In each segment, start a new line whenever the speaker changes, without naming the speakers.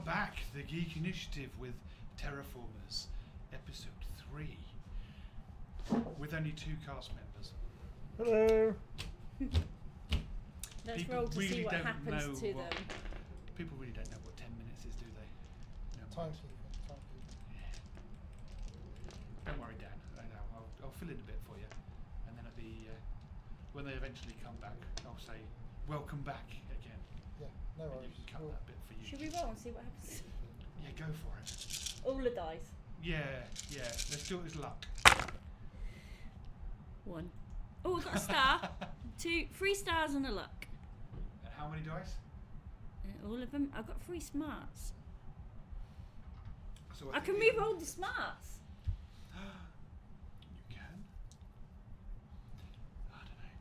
back, the Geek Initiative with Terrorformers, episode 3, with only 2 cast members.
Hello.
Let's
People
roll to
really
see what
don't
happens
know
to
what-
them.
People really don't know what 10 minutes is, do they? No.
Timekeeping.
Don't worry, Dan. I know. I'll fill in a bit for you, and then at the when they eventually come back, I'll say, "Welcome back again."
Yeah, no
And you
worries.
can cut
We'll-
that bit for you.
Should we roll and see what happens?
Yeah, go for it.
All the dice.
Yeah. Let's do it as luck.
1. Oh, I got a star. 2, 3 stars and a luck.
And how many dice?
All of them. I've got 3 smarts.
So
I can
think
re-roll the smarts.
You can. I don't know.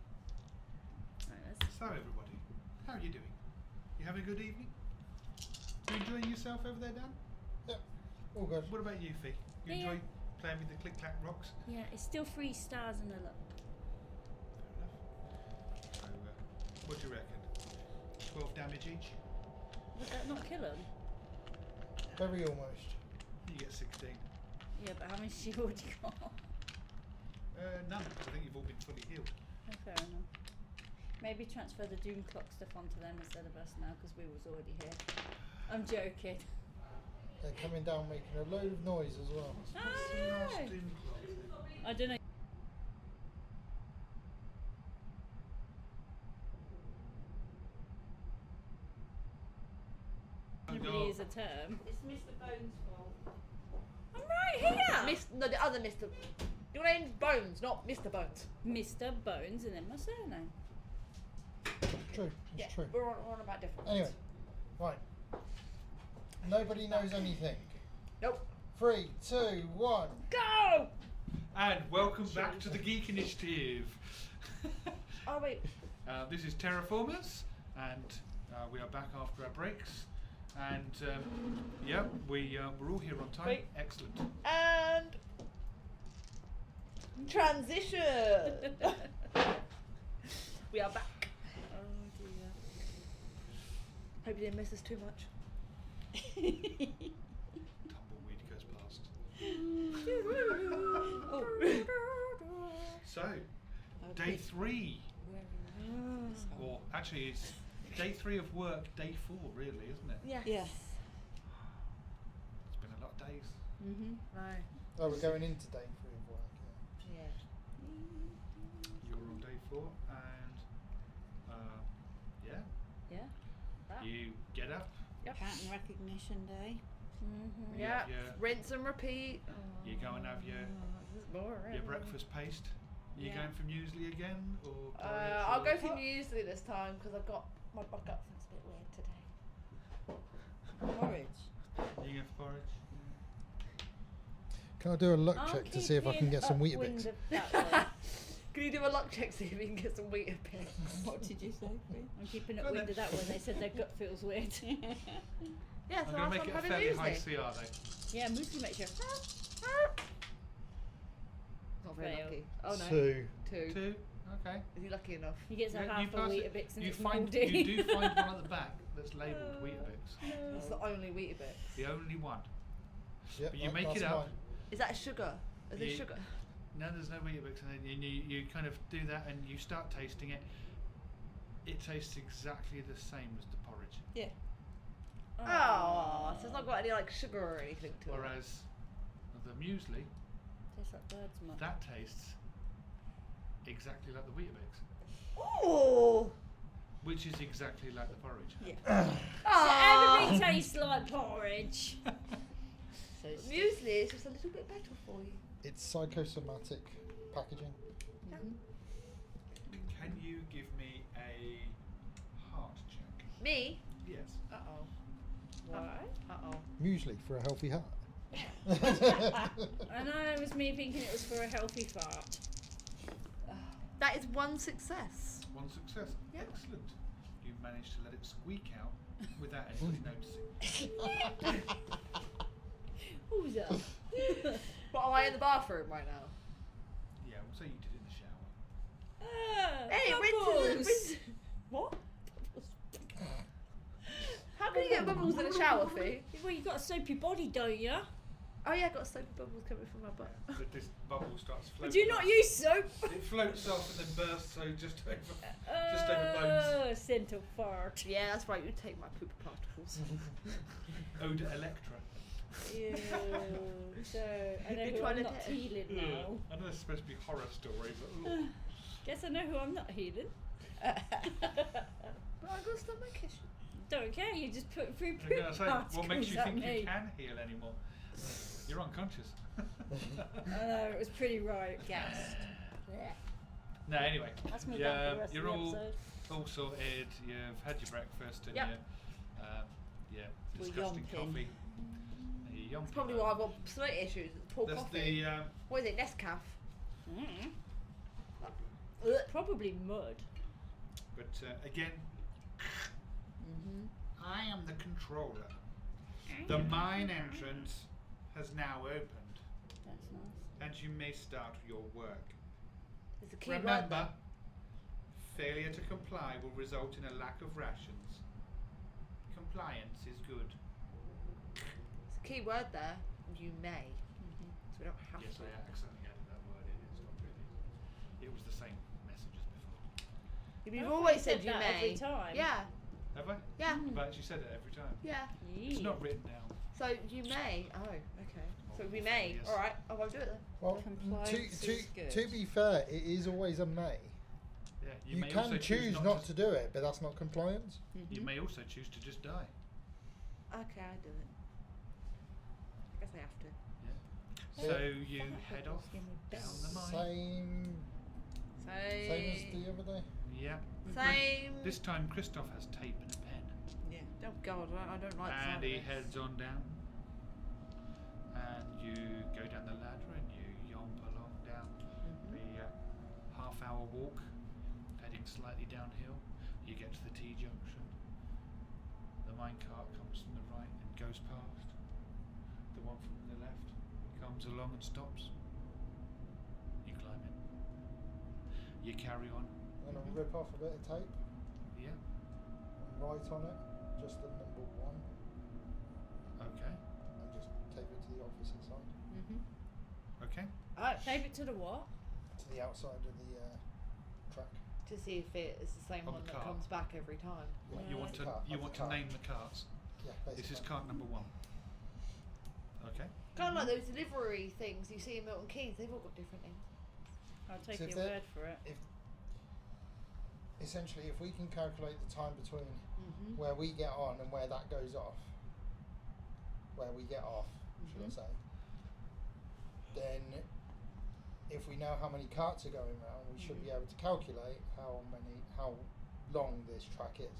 Right, let's-
So everybody, how are you doing? You having a good evening? You enjoying yourself over there, Dan?
Yeah, all good.
What about you, Fee? You
Yeah.
enjoy playing with the click clack rocks?
Yeah, it's still 3 stars and a luck.
Fair enough. So, what do you reckon? 12 damage each?
Would that not kill them?
Very almost.
You get 16.
Yeah, but how many has she already got?
None. I think you've all been fully healed.
Oh, fair enough. Maybe transfer the Doom Clock stuff onto them instead of us now because we was already here. I'm joking.
They're coming down making a load of noise as well.
Ah!
Oh.
I don't know. Everybody is a term.
It's Mr. Bones' fault.
I'm right here.
No, the other Mr. Your name's Bones, not Mr. Bones.
Mr. Bones and then my surname.
True, it's true.
We're on about different.
Anyway, right. Nobody knows anything.
Nope.
3, 2, 1.
Go!
And welcome back to the Geek Initiative.
Oh wait.
This is Terrorformers, and we are back after our breaks. And yeah, we're all here on time.
Wait.
Excellent.
And transition. We are back.
Oh dear.
Hope you didn't miss us too much.
Tumbleweed goes past.
Oh.
So, day 3, or actually it's day 3 of work, day 4 really, isn't it?
Yes.
Yes.
It's been a lot of days.
Mhm.
Right.
Oh, we're going into day 3 of work.
Yeah.
You're on day 4, and yeah,
Yeah. That.
you get up,
Yep.
Pattern recognition day.
Mhm.
You
Yeah.
have your-
Rinse and repeat.
you go and have your
This is boring.
your breakfast paste. Are you
Yeah.
going for muesli again, or porridge,
I'll
or-
go for muesli this time because I've got my bucket thing's a bit weird today.
Porridge.
You going for porridge?
Can I do a luck
I'm
check to see if I can
keeping
get some
upwind
Weetabix?
of that one.
Can you do a luck check see if we can get some Weetabix?
What did you say?
I'm keeping
Go
upwind
then.
of that one. They said their gut feels weird.
Yeah,
I'm
so
going to make
I'm
it a
having
fairly high
muesli.
CR though.
Yeah, muesli makes you.
Not very
Fail.
lucky. Oh no.
2.
2.
2. Okay.
Is he lucky enough?
He gets a
Yeah,
half
you
a
pass it.
Weetabix and
You
it's
find
mouldy.
you do find one at the back that's labelled Weetabix.
That's the only Weetabix.
The only one.
Yep,
But you make
that's
it up.
mine.
Is that sugar? Is it
You-
sugar?
No, there's no Weetabix, and then you kind of do that, and you start tasting it. It tastes exactly the same as the porridge,
Yeah.
Oh, so it's not got any like sugar or anything to it.
whereas the muesli
Tastes like bird's muck.
that tastes exactly like the Weetabix,
Oh.
which is exactly like the porridge.
Yeah.
So everything tastes like porridge.
So it's
Muesli is just a little bit better for you.
It's psychosomatic packaging.
Can you give me a heart check?
Me?
Yes.
Uh oh.
Why?
Uh oh.
Muesli for a healthy heart.
I know it was me thinking it was for a healthy fart.
That is one success.
One success.
Yeah.
Excellent. You managed to let it squeak out without anybody noticing.
Who's that?
But am I in the bathroom right now?
Yeah, we'll say you did it in the shower.
Hey,
bubbles.
rinse. What? How can you get bubbles in a shower fee.
Well, you got a soapy body, don't you?
Oh yeah, I got soapy bubbles coming from my butt.
So this bubble starts floating.
But do you not
off.
use soap?
It floats off and then bursts, so just over bones.
Oh, central fart.
Yeah, that's right. You take my poop particles.
Oda Electra.
Ew. So I know
You're
who
trying
I'm
to
not
tell-
healing
Ugh.
now.
I know it's supposed to be a horror story, but ugh.
Guess I know who I'm not healing.
But I got stomach issue.
Don't care. You just put through
I'm
poop
gonna say,
particles
what makes you
at
think
me.
you can heal anymore? You're unconscious.
I know it was pretty right.
Gassed.
No, anyway.
That's me done
Yeah,
for the rest
you're
of the
all
episode.
sorted. You've had your breakfast and
Yep.
We're
disgusting
yomping.
coffee. You're
That's
yomping.
probably why I've got stomach issues. It's poor
That's
coffee.
the
What is it? Nescaf.
Mm.
Ugh.
Probably mud.
but again, I am the controller. The mine entrance has now opened,
That's nice.
and you may start your work.
It's a key word.
Remember, failure to comply will result in a lack of rations. Compliance is good.
It's a key word there. You may. So we don't have
Yes,
to.
I accidentally added that word in. It's not really. It was the same message as before.
You've
I've
always
said
said you
that
may.
every time.
Yeah.
Have I?
Yeah.
I've actually said it every time.
Yeah.
It's not written down.
So you may. Oh, okay. So we may.
Yes.
All right. I won't do it then.
Well,
Compliance is good.
to be fair, it is always a may.
Yeah,
You
may also
can choose
not
not to do it, but that's not compliance.
You may also choose to just die.
Okay, I do it. I guess I have to.
Yeah.
Yeah.
So you head off down the mine.
Same as the other day.
Yeah.
Same.
This time Christoph has tape and a pen.
Yeah.
Oh God, I don't like the sound
And
of
he
this.
heads on down. And you go down the ladder and you yomp along down the half-hour walk, heading slightly downhill. You get to the T-junction. The minecart comes from the right and goes past. The one from the left comes along and stops. You climb in. You carry on.
And I'll rip off a bit of tape
Yeah.
and write on it just the number 1
Okay.
and just tape it to the opposite side,
Okay.
Tape it to the what?
to the outside of the track.
To see if it is the same
Of
one
the
that
cart.
comes back every time.
Yeah,
You
Right.
want
the
to
cart,
you
of
want
the
to
cart.
name the carts.
Yeah,
This is
basically.
cart number 1. Okay.
Kind of like those delivery things you see in Milton Keynes. They've all got different names.
I'll take
So if
your
they're-
word for it.
Essentially, if we can calculate the time between
Mm-hmm.
where we get on and where that goes off, where we get off, should I say, then if we know how many carts are going round, we should be able to calculate how long this track is.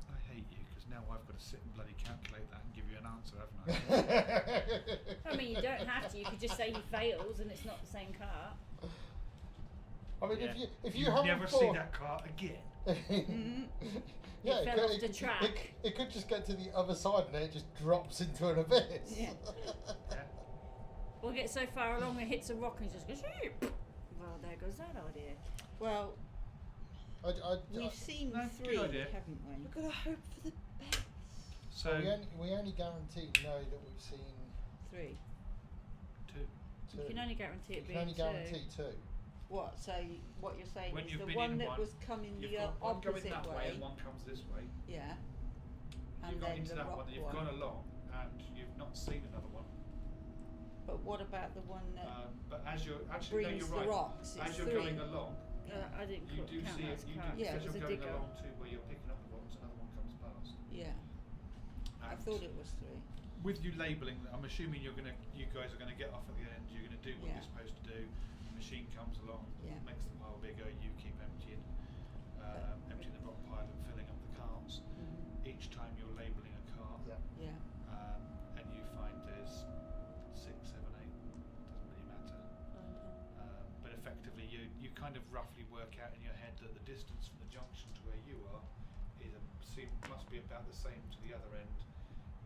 I hate you because now I've got to sit and bloody calculate that and give you an answer, haven't I?
I mean, you don't have to. You could just say he fails and it's not the same car.
I mean,
Yeah.
if you
You
haven't
never see that cart again.
yeah,
It fell
could,
off the track.
It could just get to the other side and then it just drops into an abyss.
Yeah.
Yeah.
We'll get so far along it hits a rock and it just goes. Well, there goes that idea.
Well,
I,
we've seen
No, good
3,
idea.
haven't we?
We've got to hope for the best.
So
we only guarantee know that we've seen
3.
2.
two.
You can only guarantee it
You
being
can only guarantee two.
What? So what you're saying
When
is
you've
the
been
one
in
that
one,
was coming
You've
the
got one going
opposite
that way
way.
and one comes this way.
Yeah. And
You've got
then
into
the
that
rock
one that you've gone along and you've not seen another one.
But what about the one that
But as you're actually no,
brings
you're
the
right.
rocks?
As
It's
you're
3.
going along,
I didn't
you do
count
see
that
it.
as
You
car.
do
Yeah,
as
it was
you're
a
going
digger.
along too, where you're picking up the rocks, another one comes past.
Yeah. I
And
thought it was 3.
with you labelling, I'm assuming you guys are gonna get off at the end. You're gonna do what
Yeah.
you're supposed to do. The machine comes along,
Yeah.
makes the pile bigger. You keep emptying the rock pile and filling up the carts. Each time you're labelling a cart,
Yeah.
Yeah.
and you find there's 6, 7, 8. Doesn't really matter. But effectively, you kind of roughly work out in your head that the distance from the junction to where you are must be about the same to the other end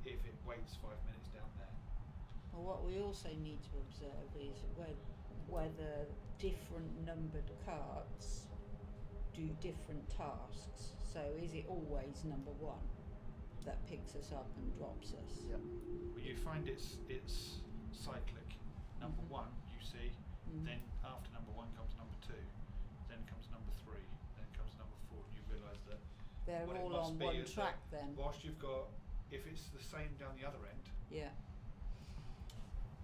if it waits 5 minutes down there.
Well, what we also need to observe is whether different numbered carts do different tasks. So is it always number 1? that picks us up and drops us.
Yeah.
Well, you find it's cyclic. Number
Mhm.
1 you see,
Mhm.
then after number 1 comes number 2, then comes number 3, then comes number 4, and you realise that
They're
what it
all
must
on
be
one
is
track
that
then.
whilst you've got, if it's the same down the other end,
Yeah.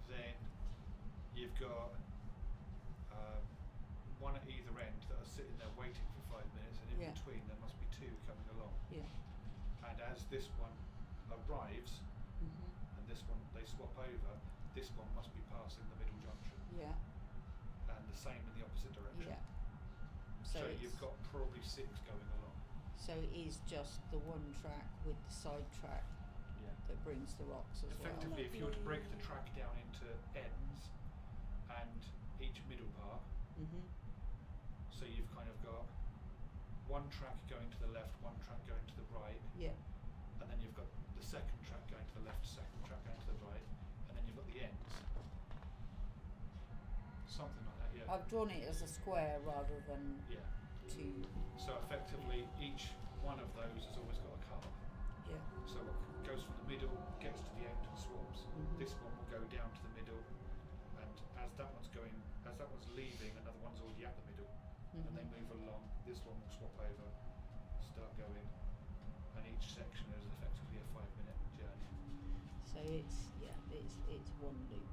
then you've got one at either end that are sitting there waiting for 5 minutes, and in
Yeah.
between there must be 2 coming along.
Yeah.
And as this one arrives,
Mhm.
and this one they swap over, this one must be passing the middle junction,
Yeah.
and the same in the opposite direction.
Yeah.
So
it's-
you've got probably 6 going along.
So it is just the one track with the side track
Yeah.
that brings the rocks as
Effectively, if you were to break the track down into ends and each middle part,
well. Mhm.
so you've kind of got one track going to the left, one track going to the right,
Yeah.
and then you've got the second track going to the left, second track going to the right, and then you've got the ends. Something like that, yeah.
I've drawn it as a square rather than
Yeah.
two.
So effectively, each one of those has always got a cut.
Yeah.
So it goes from the middle, gets to the end, and swaps.
Mhm.
This one will go down to the middle, and as that one's leaving, another one's already at the middle, and they
Mhm.
move along. This one will swap over, start going, and each section is effectively a 5-minute journey.
So it's one loop.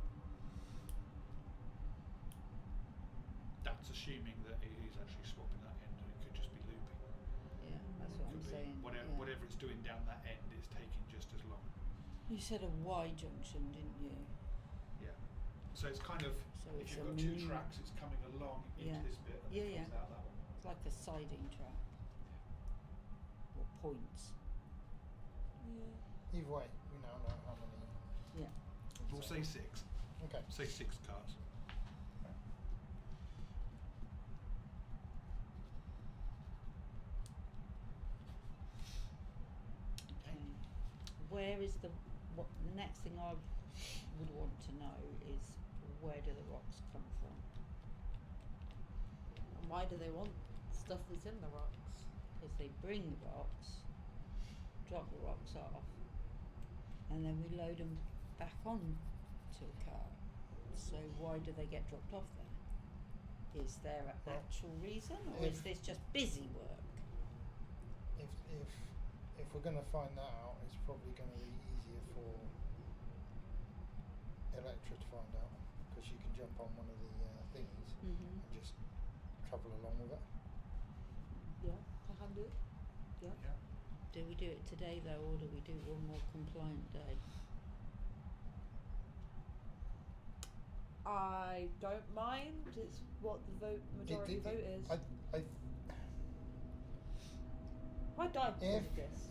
That's assuming that it is actually swapping that end, and it could just be looping.
Yeah, that's what
Could
I'm
be
saying.
whatever,
yeah.
whatever it's doing down that end is taking just as long.
You said a Y junction, didn't you?
Yeah. So it's kind of,
So
if
it's
you've
a
got 2
mini-
tracks, it's coming along into
Yeah.
this bit and
Yeah,
then comes
yeah.
out that one.
It's like a siding track or points.
Either way, we now know how many.
Yeah.
We'll say 6.
Okay.
Say 6 cars.
Okay. Where is the next thing I would want to know is where do the rocks come from?
And why do they want stuff that's in the rocks?
Because they bring the rocks, drop the rocks off, and then we load them back on to a car. So why do they get dropped off there? Is there an
Well,
actual reason, or is
if-
this just busy work?
If we're going to find that out, it's probably going to be easier for Electra to find out, because she can jump on one of the things
Mm-hmm.
and just travel along with it.
Yeah, I can do it. Yeah.
Yeah.
Do we do it today though, or do we do one more compliant day?
I don't mind. It's what the majority vote is. Why die because
If
of this?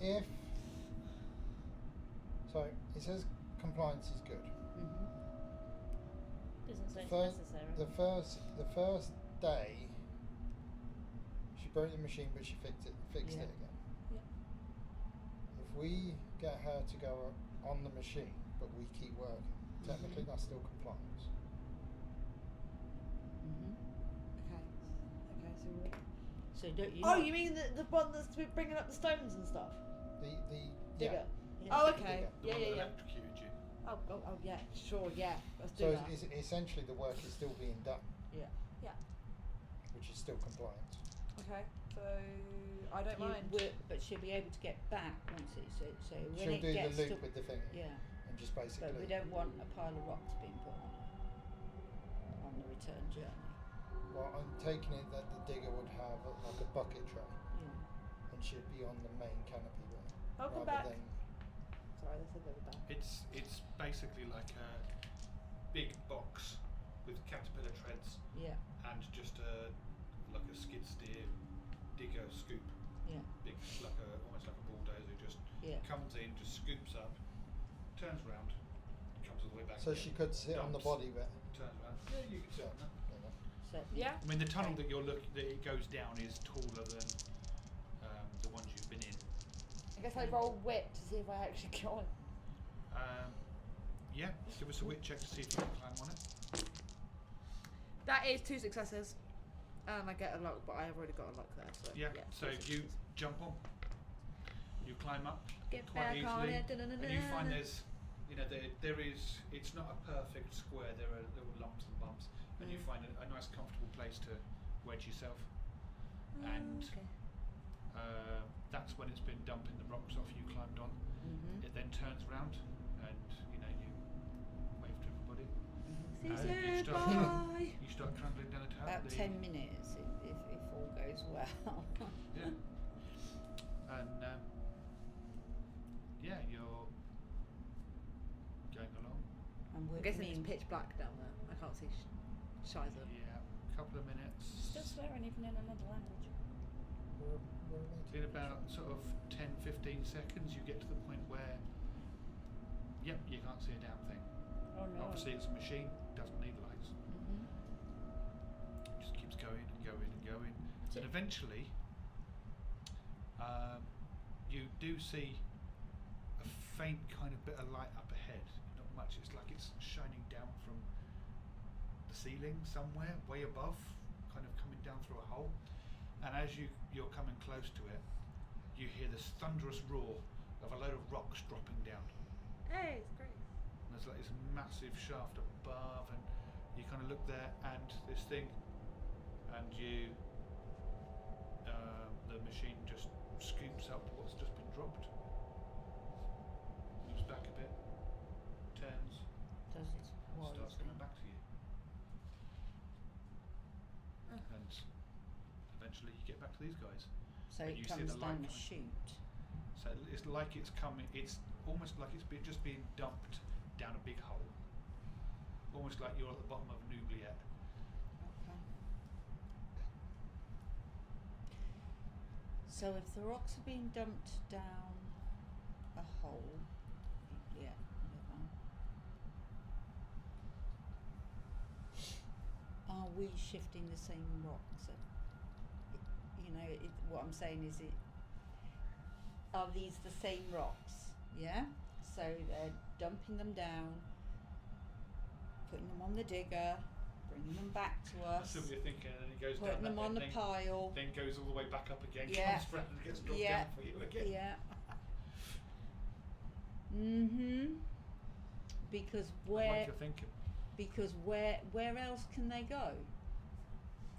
So it says compliance is good.
Mm-hmm.
Doesn't say it's
First-
necessary.
The first day, she broke the machine, but she fixed it
Yeah.
again.
Yeah.
If we get her to go on the machine, but we keep working, technically that's still compliance.
Mm-hmm.
Okay. Okay. So. We're...
So don't you?
Oh,
not-
you mean the one that's bringing up the stones and stuff?
The
Digger.
Yeah.
Oh, okay.
Digger.
The
Yeah,
one
yeah,
that
yeah.
electrocuted you.
Oh, yeah. Sure, yeah. Let's do
So
that.
essentially the work is still being done,
Yeah.
Yeah.
which is still compliance.
Okay. So I don't mind.
But she'll be able to get back once it's so when
She'll
it
do the
gets
loop
to
with the thing
yeah.
and just basically.
But we don't want a pile of rocks being put on the return journey.
Well, I'm taking it that the digger would have like a bucket tray
Yeah.
and should be on the main canopy there.
I'll come
rather
back.
than
Sorry, they said they were back.
It's basically like a big box with caterpillar treads
Yeah.
and just like a skid steer digger scoop.
Yeah.
Big, almost like a bulldozer. Just
Yeah.
comes in, just scoops up, turns round, comes all the way back.
so
again,
she could sit on the
dumps,
body bit.
Turns round. Yeah, you can sit on that.
So
Yeah.
I mean, the tunnel
Okay.
that it goes down is taller than the ones you've been in.
I guess I roll wit to see if I actually get on.
Yeah, give us a wit check to see if you can climb on it.
That is 2 successes. And I get a luck, but I have already got a luck there. So
Yeah,
yeah
so
2
you
successes.
jump on. You climb up
Get
quite
back on
easily,
it.
and you find there's, there is. It's not a perfect square. There are little lumps and bumps, and you find a nice, comfortable place to wedge yourself. And
Okay.
That's when it's been dumping the rocks off you climbed on.
Mhm.
It then turns round, and you wave to everybody.
See
And
you
you start
bye.
you start trundling down the tower.
About 10 minutes if all goes well.
Yeah. And you're going along.
And
I'm guessing it's pitch black down there. I can't see Shiver.
Yeah, a couple of minutes.
Still swearing even in another language.
In about sort of 10-15 seconds, you get to the point where, you can't see a damn thing.
Oh no.
Obviously, it's a machine, doesn't need lights.
Mhm.
It just keeps going and going and going. And eventually, you do see a faint kind of bit of light up ahead. Not much. It's like it's shining down from the ceiling somewhere, way above, kind of coming down through a hole. And as you're coming close to it, you hear this thunderous roar of a load of rocks dropping down.
Hey, it's great.
And there's like this massive shaft above, and you kind of look there, and this thing, and the machine just scoops up what's just been dropped, moves back a bit, turns,
Does its
starts coming back to you. And eventually you get back to these guys.
So
and
it
you see
comes
the light
down a
coming.
chute.
So it's like it's coming, it's almost like it's just being dumped down a big hole. Almost like you're at the bottom of an oubliette.
Okay. So if the rocks are being dumped down a hole, yeah, whatever. Are we shifting the same rocks? What I'm saying is, are these the same rocks? Yeah. So they're dumping them down, putting them on the digger, bringing them back to us,
That's what you're thinking, and then it goes
putting
down
them on the
then,
pile.
then goes all the way back up again,
Yeah.
comes round and gets dropped
Yeah.
down for you again.
Yeah. Mhm. Because
I like
where
your thinking.
where else can they go?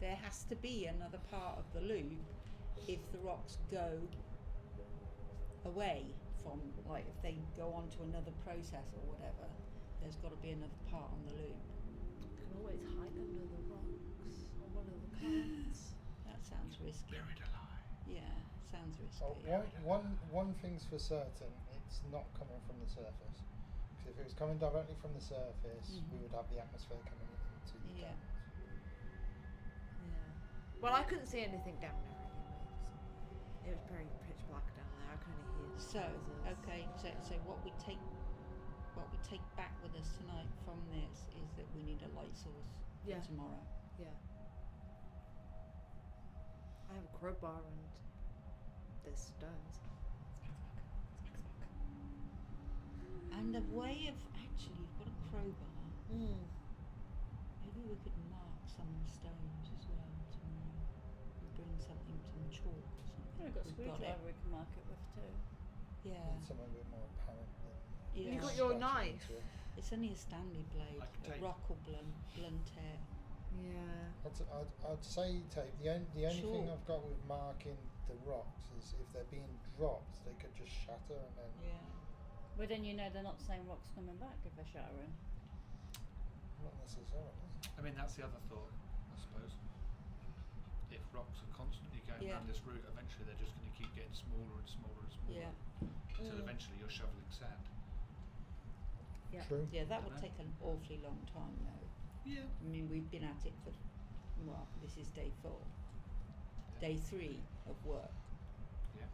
There has to be another part of the loop if the rocks go away from, like, if they go on to another process or whatever, there's got to be another part on the loop.
You can always hide under the rocks or one of the carts.
That sounds risky.
Buried alive.
Yeah, sounds risky.
Oh, one thing's for certain, it's not coming from the surface. Because if it was coming directly from the surface, we
Mhm.
would have the atmosphere coming into the
Yeah.
tunnels.
Yeah. Well, I couldn't see anything down there anyway. It was very pitch black down there. I could only hear the
So,
noises.
okay, so what we take back with us tonight from this is that we need a light source
Yeah.
for tomorrow.
Yeah. I have a crowbar and there's stones.
And a way of, actually, you've got a crowbar. Maybe we could mark some stones as well tomorrow. We'll bring something, some chalk or something.
We've got a
We've got
screwdriver we can mark it with too.
Yeah.
Need something a bit more apparent than
Yeah.
You got your
scratching
knife?
into it.
It's only a Stanley blade.
Like
A
tape.
rock will blunt it.
Yeah.
I'd say tape. The only thing
Chalk.
I've got with marking the rocks is if they're being dropped, they could just shatter and then.
Yeah.
But then they're not the same rocks coming back if they're shattering.
Not necessarily.
I mean, that's the other thought, I suppose. If rocks are constantly going
Yeah.
down this route, eventually they're just going to keep getting smaller and smaller and smaller.
Yeah.
Until eventually you're shoveling sand.
Yeah.
True.
Yeah, that would
Dunno.
take an awfully long time though.
Yeah.
I mean, we've been at it for, well, this is day 4. Day 3 of work.
Yeah.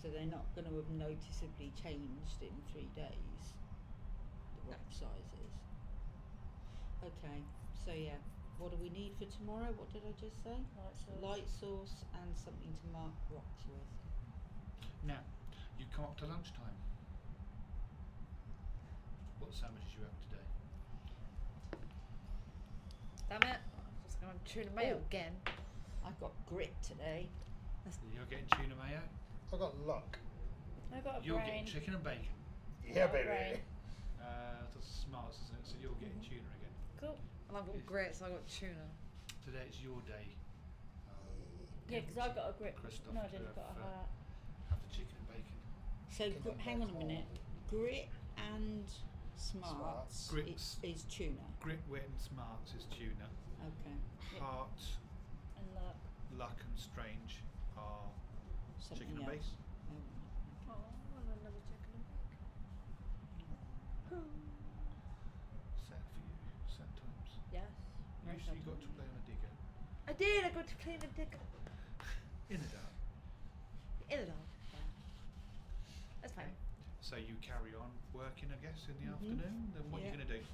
So they're not going to have noticeably changed in 3 days, the rock sizes. Okay, so yeah, what do we need for tomorrow? What did I just say?
Light source.
Light source and something to mark rocks with.
Now, you come up to lunchtime. What sandwiches you have today?
Damn it. I'm just going to tuna mayo
Oh.
again.
I've got grit today.
You're getting tuna mayo?
I got luck.
I got a
You're
brain.
getting chicken and bacon.
Yeah,
Brain.
baby.
That's smarts, isn't it? So you're getting tuna again.
Cool.
And I've got grits, so I got tuna.
Today it's your day.
Yeah, because I got a grip.
Christoph
No, I
to
didn't got a
have,
heart.
have the chicken and bacon.
So
Chicken and
hang on a
bacon.
minute. Grit and smarts
Grits.
is tuna.
Grit, wit, and smarts is tuna.
Okay.
Yeah.
Heart,
And luck.
luck, and strange are
Something
chicken and
else.
bacon.
Oh,
Oh, I love another chicken and bacon.
Sad for you. Sad times.
Yes.
You got to play on a digger.
I did. I got to clean the dick
In the dark.
in the dog. That's fine.
So you carry on working, I guess, in the
Mhm.
afternoon. Then what are you
Yeah.
going to do?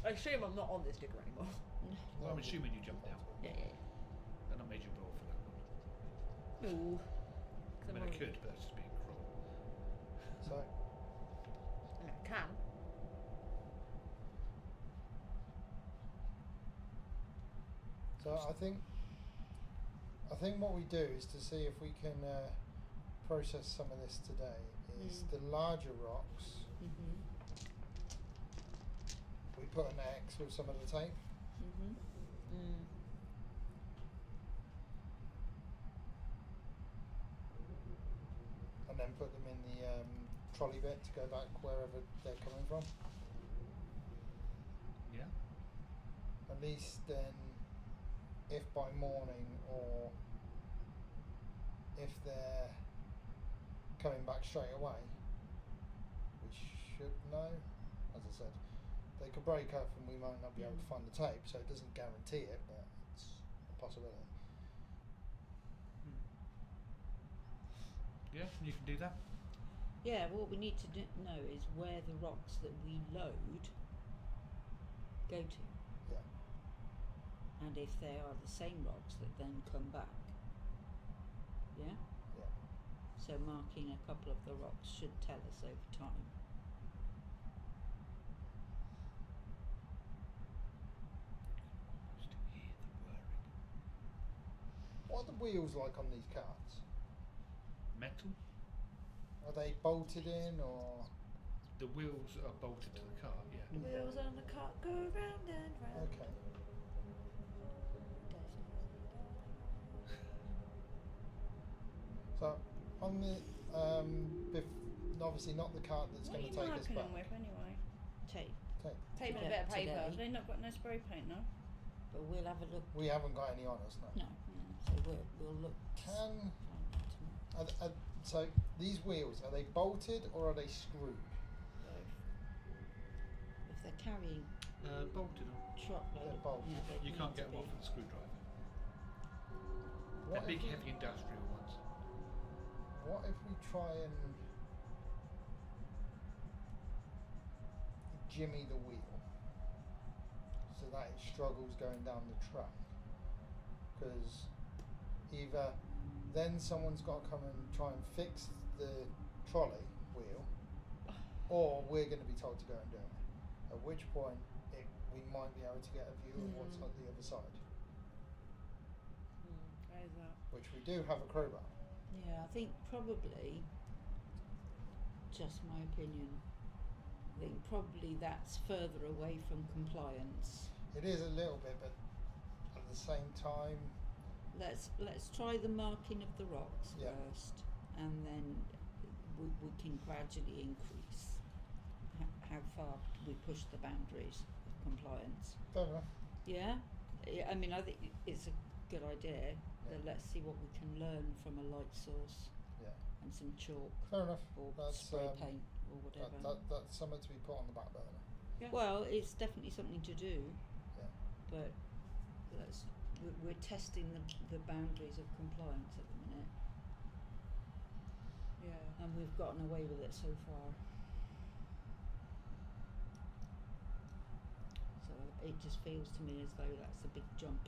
I assume I'm not on this digger anymore.
Well, I'm assuming you jumped out.
Yeah.
And I made you roll for that one.
Ooh.
I mean, I could, but that's just being cruel.
So,
I mean, I can.
I think what we do is to see if we can process some of this today. Is the larger rocks
Mhm.
we put an X with some of the tape,
Mhm.
Mm.
and then put them in the trolley bit to go back wherever they're coming from.
Yeah?
At least then, if by morning or if they're coming back straight away, we should know. As I said, they could break up and we might not be able to find the tape, so it doesn't guarantee it, but it's a possibility.
Yeah, you can do that.
Yeah, what we need to know is where the rocks that we load go to,
Yeah.
and if they are the same rocks that then come back. Yeah?
Yeah.
So marking a couple of the rocks should tell us over time.
Just hear the whirring.
What are the wheels like on these carts?
Metal.
Are they bolted in or?
The wheels are bolted to the car, yeah.
The wheels on the cart go round and round.
Okay. So on the obviously not the cart that's
What are
going
you
to take us
marking
back.
them with anyway?
Tape.
Tape.
Tape and a
Yeah,
bit of paper.
today.
Have they not got no spray paint, no?
But we'll have a look.
We haven't got any on us now.
No. So we'll look.
Can
find that tomorrow.
so these wheels, are they bolted or are they screwed?
If they're carrying
Bolted on.
truckload,
They're bolted.
yeah, they
You
need
can't
to
get them
be.
off with a screwdriver.
What
They're big,
if we,
heavy industrial ones.
what if we try and jimmy the wheel so that it struggles going down the track? Because either then someone's got to come and try and fix the trolley wheel, or we're going to be told to go and do it. At which point we might be able to get a view of what's on the other side,
Where is that?
which we do have a crowbar.
Yeah, I think probably, just my opinion, I think probably that's further away from compliance.
It is a little bit, but at the same time,
Let's try the marking of the rocks
Yeah.
first, and then we can gradually increase how far we push the boundaries of compliance.
fair enough.
Yeah, I mean, I think it's a good idea. But let's see what we can learn from a light source
Yeah,
and some chalk
fair enough.
or
That's
spray paint or whatever.
that's something to be put on the back burner.
Yeah.
Well, it's definitely something to do,
Yeah.
but we're testing the boundaries of compliance at the minute,
Yeah.
and we've gotten away with it so far. So it just feels to me as though that's a big jump.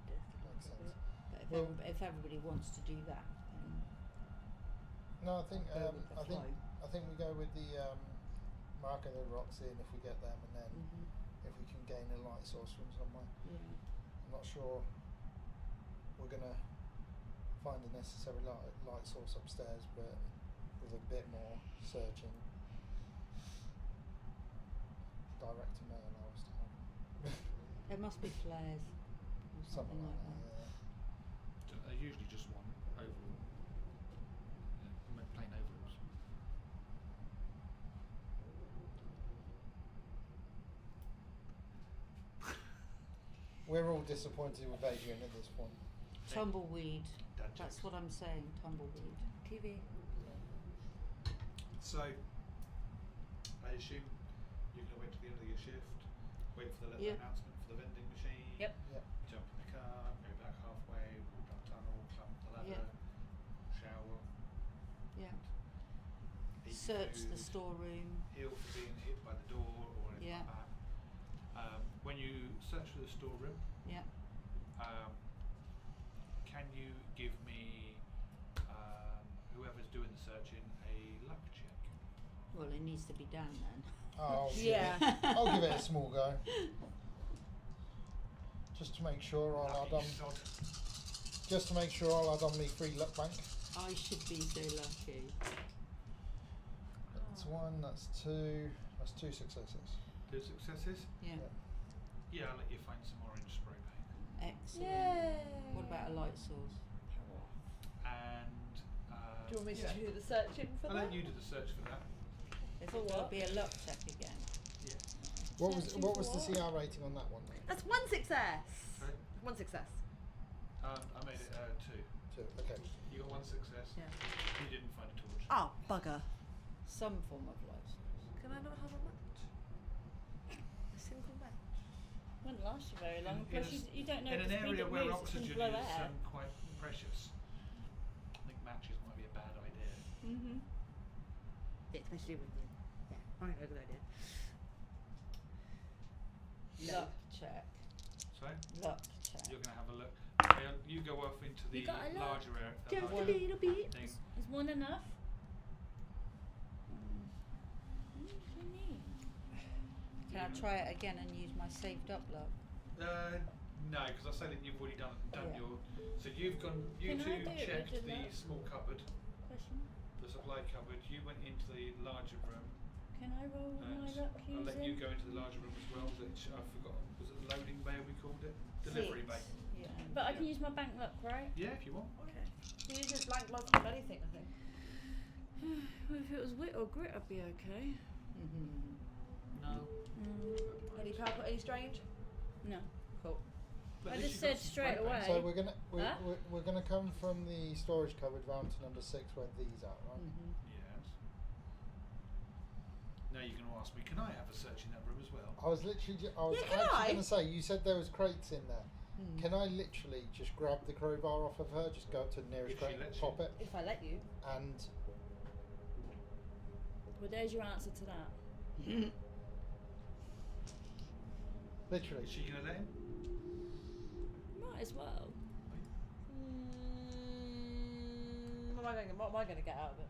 Makes sense.
But
Well-
if everybody wants to do that, then
No, I think
go with the flow.
I think we go with the marking the rocks in if we get them, and then
Mhm.
if we can gain a light source from somewhere.
Yeah.
I'm not sure we're gonna find a necessary light source upstairs, but with a bit more searching. Director may allow us to have
There must be flares or
something like that.
They're usually just one overall. Plain overalls.
We're all disappointed with Adrian at this point.
Tumbleweed.
Dad
That's
jokes.
what I'm saying. Tumbleweed.
TV.
So, I assume you're going to wait till the end of your shift, wait for the
Yeah.
announcement for the vending machine.
Yep.
Yep.
Jump in the car, go back halfway, walk down the tunnel, climb the ladder,
Yeah.
shower,
Yeah.
eat
Search the
food,
storeroom.
heal for being hit by the door or anything
Yeah.
like that. When you search for the storeroom,
Yeah.
can you give me, whoever's doing the searching, a luck check?
Well, it needs to be Dan then.
I'll
Yeah.
I'll give it a small go. Just to make sure I'll add
Lucky
on.
sod.
Just to make sure I'll add on me 3 luck bank.
I should be so lucky.
That's 1. That's 2. That's 2 successes.
2 successes?
Yeah.
Yeah, I'll let you find some orange spray paint.
Excellent.
Yay.
What about a light source?
And
Do you want me
yeah.
to do the searching for
I'll
that?
let you do the search for that.
Is
For
it got
what?
to be a luck check again?
Yeah.
What was
Searching
what
for
was the
what?
CR rating on that one? Then?
That's 1 success.
Sorry?
1 success.
I made it 2.
2. Okay.
You got 1 success.
Yeah.
You didn't find a torch.
Oh, bugger.
Some form of light source.
Can I not have a match? A single match?
Wouldn't last you very long.
In
Plus,
a s-
you don't know
in
the
an
speed
area
it
where
moves, it's
oxygen
gonna blow
is
air.
quite precious, I think matches might be a bad idea.
Mm-hmm.
Yeah, especially with you. Yeah, I know, good idea.
Luck check.
So
Luck check.
you're going to have a look. Okay, you go off into the
You got a look?
larger area.
Just a
larger
little bit.
thing.
Is one enough? What do you need?
Can I try it again and use my saved up luck?
No, because I say that you've already done
Yeah.
your. So you've gone. You
Can I
two
do it
checked
with
the
the luck?
small cupboard,
Question.
the supply cupboard. You went into the larger room.
Can I roll my
And
luck
I'll let you
using?
go into the larger room as well. Which I forgot. Was it the loading bay we called it? Delivery bay.
Yeah.
But I can use my bank luck, right?
Yeah, if you want.
Okay. You use blank luck on anything, I think.
Well, if it was wit or grit, I'd be okay.
Mm-hmm.
No.
Any power, any strange?
No.
Cool.
But
I
at least
just
you've got
said
some
straight
spray paint.
away.
So
Huh?
we're gonna come from the storage cupboard round to number 6 where these are, right?
Mm-hmm.
Yes. Now you're going to ask me, can I have a search in that room as well?
I was literally I was
Yeah, can
actually
I?
gonna say you said there was crates in there.
Mm.
Can I literally just grab the crowbar off of her, just go up to the nearest
If she
crate,
lets
pop
you.
it,
If I let you.
and
Well, there's your answer to that.
literally.
Is she going to let him?
Might as well.
What am I going to get out of it?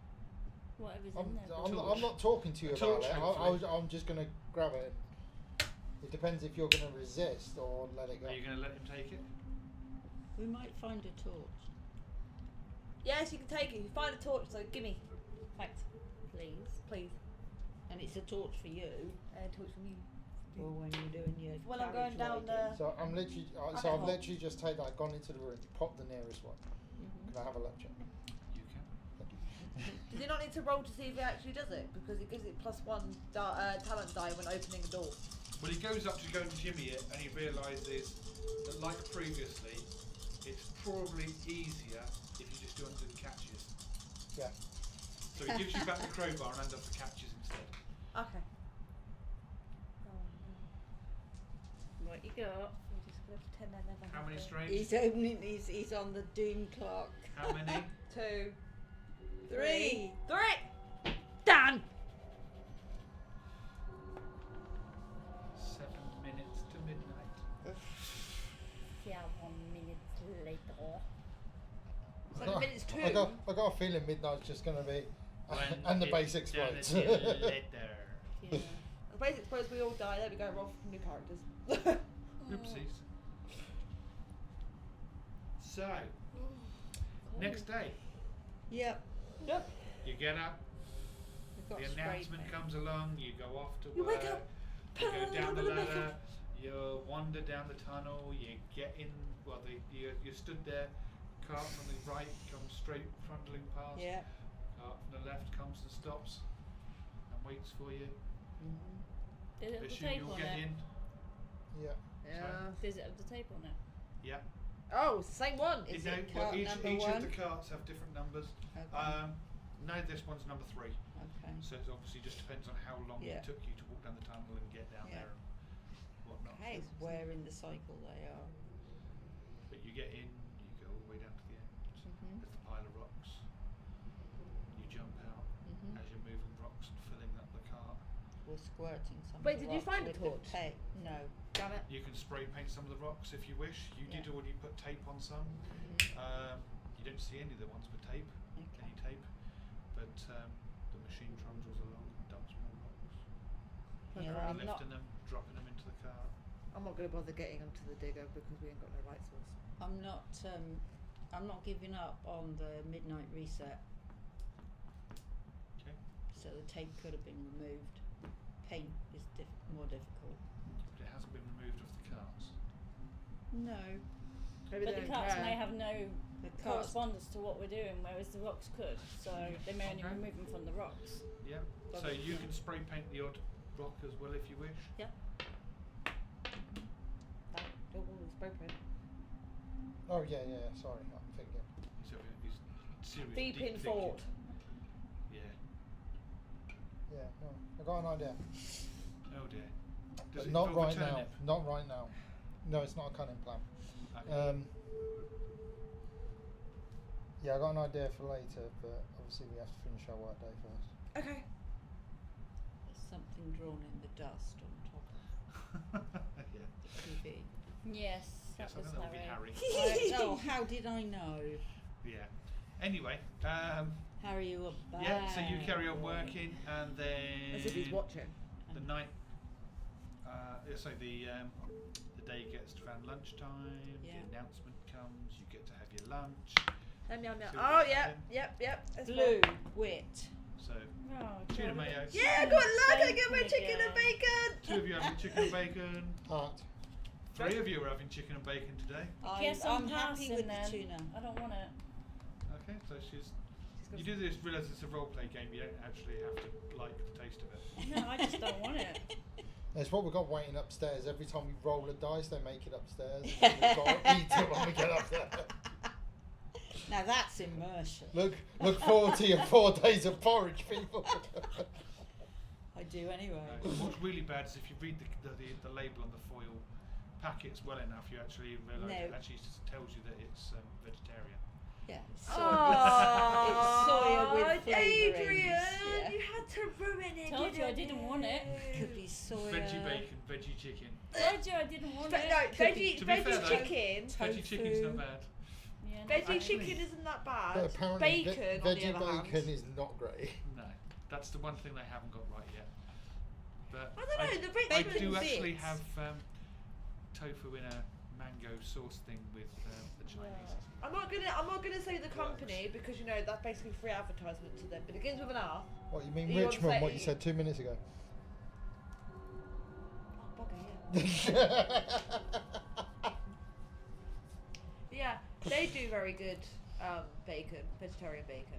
Whatever's
I'm,
in there.
I'm not talking to you
A
about
torch,
it.
hopefully.
I'm just gonna grab it. It depends if you're gonna resist or let it go.
Are you going to let him take it?
We might find a torch.
Yes, you can take it. You find a torch, so gimme. Thanks.
Please.
Please.
And it's a torch for you,
Torch from you.
or when you're doing your
When I'm going down
carriage
the-
So I'm literally.
I'll
So
get
I've
home.
literally just taken that, gone into the room, popped the nearest one.
Mm-hmm.
Can I have a look check?
You can.
Does it not need to roll to see if it actually does it? Because it gives it +1 talent die when opening a door.
Well, he goes up to go and jimmy it, and he realises that, like previously, it's probably easier if you just do undo the catches.
Yeah.
So he gives you back the crowbar and undoes the catches instead.
Okay.
What you got?
We're just going to pretend I never
How many
happened.
strange?
He's opening. He's on the doom clock.
How many?
2,
3.
3. Done.
7 minutes to midnight.
Yeah, 1 minute later.
7 minutes 2.
I got a feeling midnight's just gonna be,
When
and the
it's
base
done
explodes.
until later.
Yeah.
The basic suppose we all die. There we go. Roll for new characters.
Oopsies. So, Next day,
Yep.
Yep.
you get up.
We've got
The
spray
announcement
paint.
comes along. You go off to
You
work.
wake up,
You
put
go
on a
down the
little bit of
ladder.
makeup.
You wander down the tunnel. You get in. Well, you stood there. Cart from the right comes straight trundling past.
Yeah.
Cart from the left comes and stops and waits for you.
Mhm.
Does it have the
Assume
tape
you'll
on
get
it?
in.
Yeah.
Yeah.
Does it have the tape on it?
Yeah.
Oh, same one.
Is
No,
it
well,
cart
each
number
of
one?
the carts have different numbers.
Okay.
No, this one's number 3.
Okay.
So it obviously just depends on how long
Yeah.
it took you to walk down the tunnel and get down
Yeah.
there and whatnot.
Okay. Where in the cycle they are.
But you get in, you go all the way down to the end.
Mhm.
There's the pile of rocks. You jump out
Mhm.
as you're moving rocks and filling up the cart.
We're squirting some.
Wait,
of the
did you
rocks
find a
with the
torch?
No.
Damn it.
You can spray paint some of the rocks if you wish. You did
Yeah.
already put tape on some.
Mhm.
You don't see any of the ones with tape,
Okay.
any tape. But the machine trundles along and dumps more rocks.
Yeah,
Okay.
I'm not.
Lifting them, dropping them into the cart.
I'm not going to bother getting onto the digger because we ain't got no light source.
I'm not. I'm not giving up on the midnight reset.
Okay.
So the tape could have been removed. Paint is more difficult.
But it hasn't been removed off the carts.
No.
Maybe
But
they
the
don't
carts
care.
may have no
The carts.
correspondence to what we're doing, whereas the rocks could. So they may only
Okay.
remove them from the rocks.
Yeah.
But
So you
yeah.
can spray paint the odd rock as well if you wish.
Don't want to spray paint.
Oh yeah, yeah. Sorry, I'm thinking.
So he's serious.
Deep in
thinking.
thought.
Yeah.
Yeah, no, I got an idea,
Oh dear. Does
but
it
not
involve a
right now.
turnip?
Not right now. No, it's not a cunning plan.
Okay.
Yeah, I got an idea for later, but obviously we have to finish our work day first.
Okay.
There's something drawn in the dust on top of
Yeah.
the TV.
Yes,
Yes,
that
I
was
think that would be
Harry.
Harry.
Oh, how did I know?
Yeah. Anyway,
Harry, you were bad.
yeah. So you carry on
boy.
working, and then
As if he's watching.
the night. So the day gets to around lunchtime.
Yeah.
The announcement comes. You get to have your lunch.
Yum, yum, yum.
See
Oh,
what's
yep,
happening.
yep. That's
Blue,
fine.
wit.
So
Oh,
tuna
God,
mayo.
Yeah, good luck. I get my chicken and bacon.
2 of you having chicken and bacon.
Heart.
3 of you are having chicken and bacon today.
Guess I'm
happy
passing
with
then.
the tuna.
I don't want it.
Okay, so you do this, realise it's a role play game. You don't actually have to like the taste of it.
No, I just don't want it.
That's what we've got waiting upstairs. Every time we roll a dice, they make it upstairs. And we've got to eat it when we get up there.
Now that's immersion.
Look forward to your 4 days of porridge, people.
I do anyway.
What's really bad is if you read the label on the foil packets well enough, you actually realise it
No.
actually tells you that it's vegetarian.
Yeah.
Oh,
soya with flavourings,
Adrian,
yeah.
you had to ruin it.
Told you I didn't want it.
Could be soya.
Veggie bacon, veggie chicken.
Told you I didn't want
But
it.
no,
Could be-
To be fair,
veggie
though,
chicken.
Veggie chicken's not bad.
Yeah, no,
Veggie
Actually-
chicken isn't that bad.
But apparently,
Bacon, on the
veggie
other
bacon
hand.
is not great.
No, that's the one thing they haven't got right yet. But
I don't know, the
I
bacon
do
bits.
actually have tofu in a mango sauce thing with the Chinese.
I'm not gonna say the company because you know that's basically free advertisement to them. But it begins with an R.
What, you mean
You want to
Richmond,
say-
what you said 2 minutes ago?
Oh bugger, yeah. Yeah, they do very good bacon, vegetarian bacon.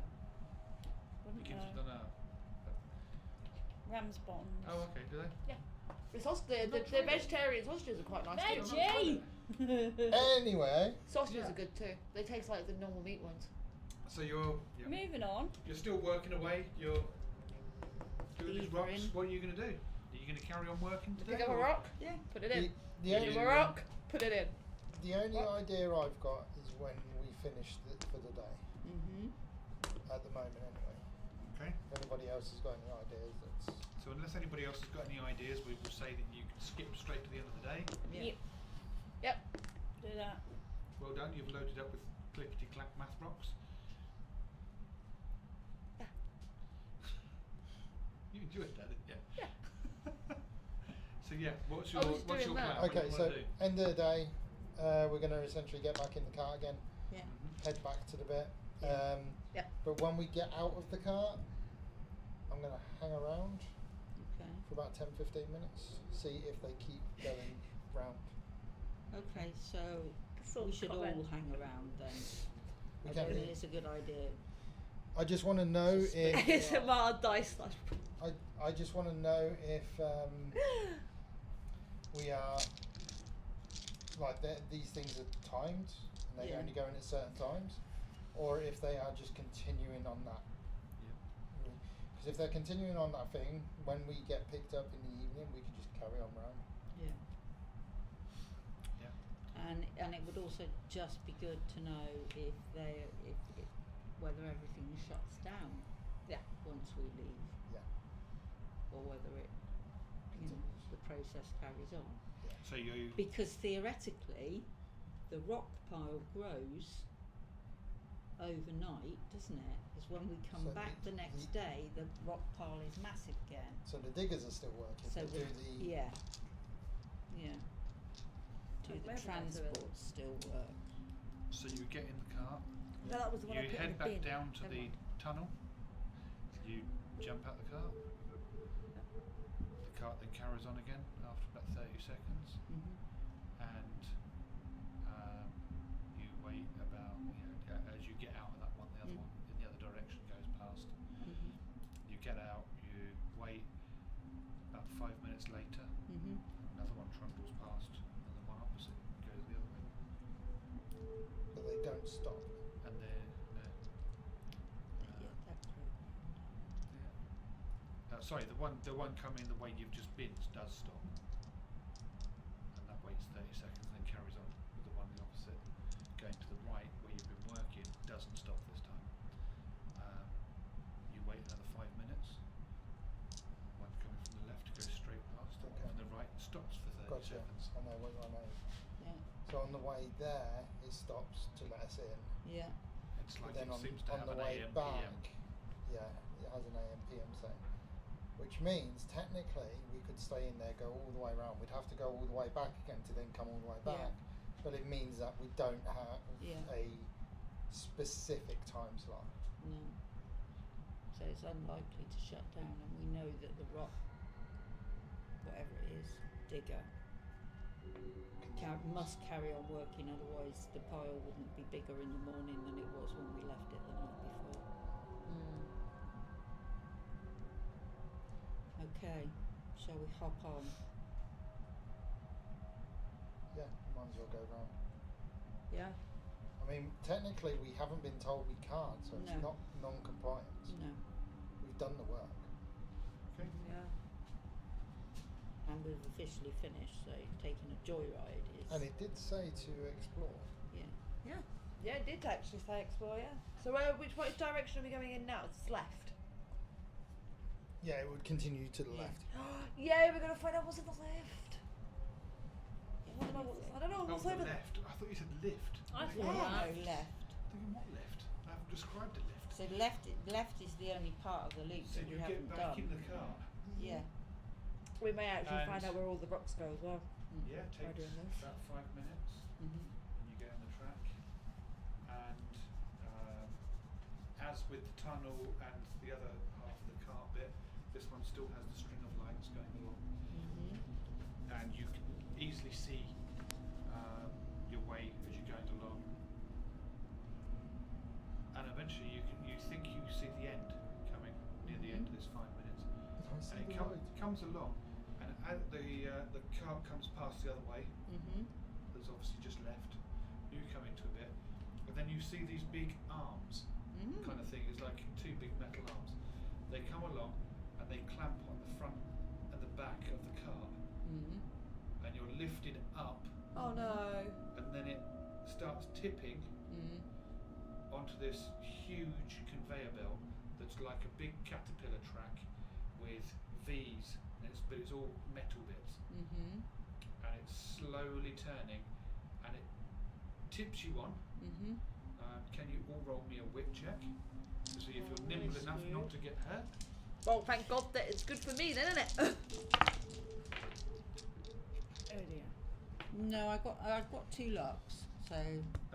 Wouldn't
Begins
know.
with an R.
Ram's bottoms.
Oh, okay, do they?
The vegetarian sausages are quite nice too.
Veggie!
Anyway,
Sausages
Yeah.
are good too. They taste like the normal meat ones.
So you're
Moving on.
still working away. You're doing these rocks.
Beavering.
What are you going to do? Are you going to carry on working today?
Pick up a
or-
rock,
Yeah.
put it
the,
in.
the
Yeah,
only
Pick
you-
up a rock, put it in.
the only idea I've got is when we finish for the day.
Mhm.
At the moment, anyway.
Okay.
If anybody else has got any ideas, that's
So unless anybody else has got any ideas, we will say that you can skip straight to the end of the day.
Yeah.
Yep. Do that.
Well done. You've loaded up with clickety clack math rocks.
Yeah.
You enjoyed that, didn't you?
Yeah.
So yeah, what's
I
your
was
what's your
doing
plan?
that.
What do
okay.
you
So
wanna do?
end of the day, we're going to essentially get back in the car again,
Yeah.
Mhm.
head back to the bit.
Yeah.
But when we get out of the cart, I'm going to hang around
Okay.
for about 10-15 minutes, see if they keep going round.
Okay, so
Sort
we
of
should all
comment.
hang around then.
We
I
can
don't
do.
think it's a good idea.
I just want to know if
It's a mild dice slash.
I just want to know if we are like these things are timed and they
Yeah.
only go in at certain times, or if they are just continuing on that. Because if they're continuing on that thing, when we get picked up in the evening, we can just carry on round.
Yeah.
Yeah.
And it would also just be good to know if whether everything shuts down.
Yeah.
Once we leave,
Yeah.
or whether it,
Continues.
the process carries on.
So you.
Because theoretically, the rock pile grows overnight, doesn't it? Because when we come
So
back the next day, the rock pile is massive again.
So the diggers are still working.
So
they do the
yeah. Do
Maybe
the
that's
transports still work?
So you get in the car.
No, that was the one I
You
put in
head
the
back
bin.
down to
Never
the
mind.
tunnel. You jump out the car. The cart then carries on again after about 30 seconds,
Mm-hmm.
and you wait about. As you get out of that one, the other
Mm.
one in the other direction goes past.
Mm-hmm.
You get out. You wait. About 5 minutes later,
Mm-hmm.
another one trundles past, and the one opposite goes the other way.
but they don't stop.
And then
Yeah, that group.
sorry, the one coming the way you've just been does stop, and that waits 30 seconds, and then carries on with the one the opposite going to the right where you've been working doesn't stop this time. You wait another 5 minutes. One coming from the left goes straight past, the one
Okay.
from the right stops for 30
Gotcha.
seconds.
I know what I know.
Yeah.
So on the way there, it stops to let us in.
Yeah.
It's
But
like
then
it
on,
seems to
on
have
the
an
way
AM
back,
PM.
yeah, it has an AM PM thing. Which means technically we could stay in there, go all the way around. We'd have to go all the way back again to then come all the way
Yeah.
back. But it means that we don't have
Yeah.
a specific time slot.
No. So it's unlikely to shut down, and we know that the rock, whatever it is, digger, must carry on working, otherwise the pile wouldn't be bigger in the morning than it was when we left it the night before. Okay, shall we hop on?
Yeah, might as well go round.
Yeah.
I mean, technically we haven't been told we can't, so it's
No.
not non-compliance.
No.
We've done the work.
Okay.
Yeah.
And we've officially finished, so taking a joyride is...
And it did say to explore.
Yeah.
Yeah, it did actually say explore. Yeah. So which direction are we going in now? It's left.
Yeah, it would continue to the
Yeah.
left.
Yeah, we're gonna find out what's on the left.
If
I don't know what's,
anything.
I don't know
Oh,
what's
the
over there.
left. I thought you said lift.
I
Lift.
thought
No,
left.
left.
Thinking what left? I haven't described a lift.
So left is the only part of the loop
So
that we
you get
haven't
back
done.
in the car.
Yeah.
We may actually find
And-
out where all the rocks go as well.
Yeah, it
By
takes
doing this.
about 5 minutes,
Mm-hmm.
and you get on the track. And as with the tunnel and the other half of the cart bit, this one still has the string of lights going along,
Mm-hmm.
and you can easily see your way as you're going along. And eventually, you think you see the end coming near the end of this 5 minutes.
I see
And
the
it
road.
comes along, and as the cart comes past the other way,
Mm-hmm.
that's obviously just left, you come into a bit, and then you see these big arms
Mm-hmm.
kind of thing. It's like two big metal arms. They come along and they clamp on the front and the back of the cart,
Mm-hmm.
and you're lifted up,
Oh no.
and then it starts tipping
Mm-hmm.
onto this huge conveyor belt that's like a big caterpillar track with V's, and but it's all metal bits,
Mm-hmm.
and it's slowly turning, and it tips you on.
Mm-hmm.
Can you all roll me a wit check to see if you're nimble
Always
enough
good.
not to get hurt?
Well, thank God that it's good for me then, isn't it?
Oh dear.
No, I've got 2 lucks, So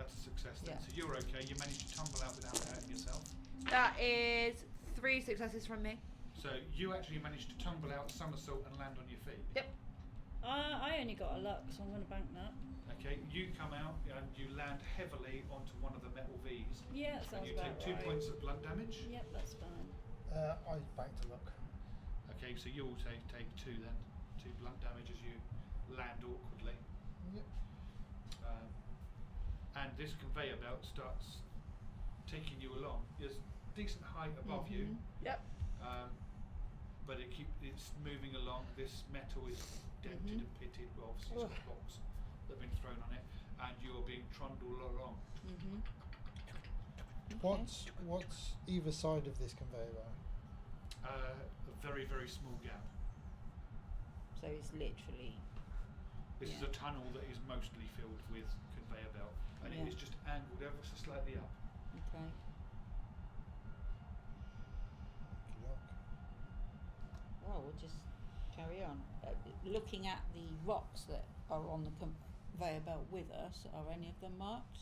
That's a success then.
Yeah.
So you're okay. You managed to tumble out without hurting yourself.
That is 3 successes from me.
So you actually managed to tumble out, somersault, and land on your feet.
Yep.
I only got a luck, so I'm going to bank that.
Okay, you come out and you land heavily onto one of the metal V's.
Yeah, that
And
sounds
you
about
take 2
right.
points of blunt damage.
Yep, that's fine.
I banked a look.
Okay, so you also take 2 then. 2 blunt damage as you land awkwardly.
Yep.
And this conveyor belt starts taking you along. There's decent height above you,
Yep.
but it's moving along. This metal is dented and pitted. Well, obviously it's got blocks that have been thrown on it, and you're being trundled along.
What's either side of this conveyor belt?
A very, very small gap.
So it's literally.
This is a tunnel that is mostly filled with conveyor belt, and
Yeah.
it is just angled ever so slightly up.
Okay. Well, we'll just carry on. Looking at the rocks that are on the conveyor belt with us, are any of them marked?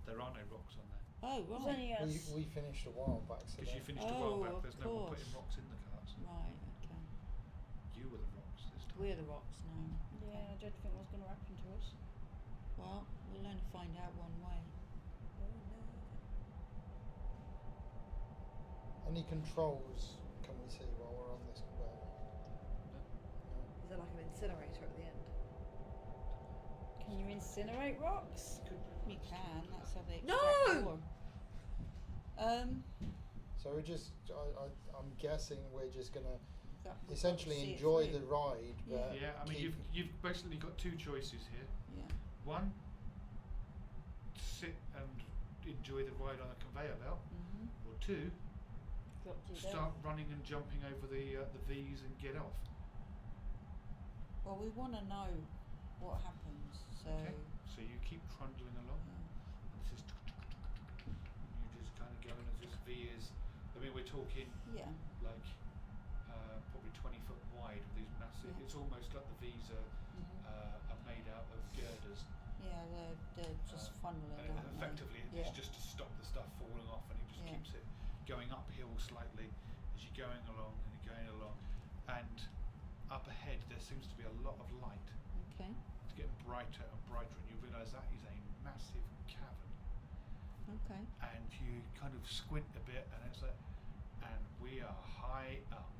There are no rocks on there.
Oh,
There's
right.
only us.
We finished a while back, so
Because you
that-
finished a while
Oh,
back,
of
there's no one putting
course.
rocks in the carts.
Right, okay.
You were the rocks this time.
We're the rocks now.
Yeah, I don't think what's going to happen to us.
Well, we'll only find out one way.
Any controls can we see while we're on this conveyor belt?
Is there like an incinerator at the end?
Can you incinerate rocks?
You can, that's how they
No!
extract ore.
So we're just, I'm guessing we're just gonna
that-
essentially
see it
enjoy
through.
the ride, but
Yeah, I mean,
keep,
you've basically got 2 choices here.
Yeah.
One, sit and enjoy the ride on the conveyor belt, or 2,
Drop you
start running and jumping over the V's and get off.
Well, we want to know what happens, so.
Okay. So you keep trundling along. And this is you just kind of going as this V is. I mean, we're talking
Yeah.
like probably 20 foot wide with these massive.
Yeah.
It's almost like the V's are made out of girders.
Yeah, they're just funneling,
And
aren't they?
effectively,
Yeah.
it's just to stop the stuff falling off, and it just
Yeah.
keeps it going uphill slightly as you're going along and you're going along. And up ahead, there seems to be a lot of light.
Okay.
It's getting brighter and brighter, and you realise that is a massive cavern.
Okay.
And you kind of squint a bit, and it's like, and we are high up.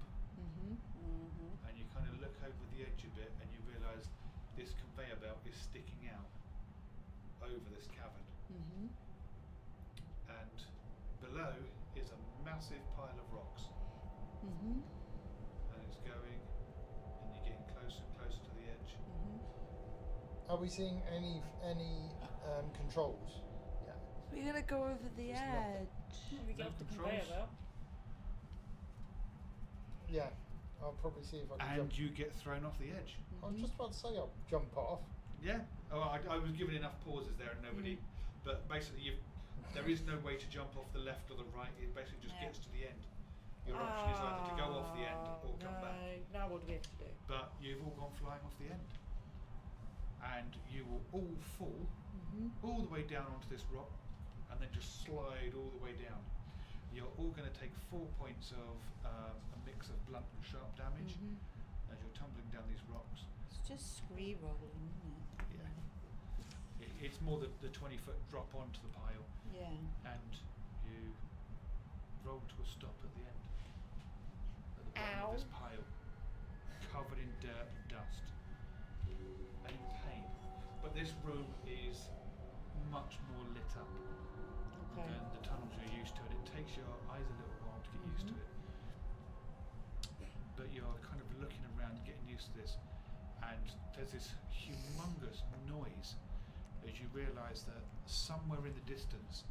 And you kind of look over the edge a bit, and you realise this conveyor belt is sticking out over this cavern. And below is a massive pile of rocks. And it's going, and you're getting closer and closer to the edge.
are we seeing any controls? Yeah.
We're gonna go over the
There's nothing.
edge.
Should we get
No
off the
controls.
conveyor belt?
Yeah. I'll probably see if I can
And
jump.
you get thrown off the edge.
I was just about to say I'll jump off.
Yeah. Oh, I was giving enough pauses there, and nobody. But basically, there is no way to jump off the left or the right. It basically just
Yeah.
gets to the end. Your option is either to go off the end or come back.
Now what do we have to do?
But you've all gone flying off the end, and you will all fall all the way down onto this rock, and then just slide all the way down. You're all going to take 4 points of a mix of blunt and sharp damage as you're tumbling down these rocks.
It's just scree rolling, isn't
Yeah. It's more the 20-foot drop onto the pile,
it? Yeah.
and you roll to a stop at the end. At the bottom of this pile, covered in dirt and dust, and in pain. But this room is much more lit up
Okay.
than the tunnels you're used to, and it takes your eyes a little while to get used to it. But you're kind of looking around, getting used to this, and there's this humongous noise as you realise that somewhere in the distance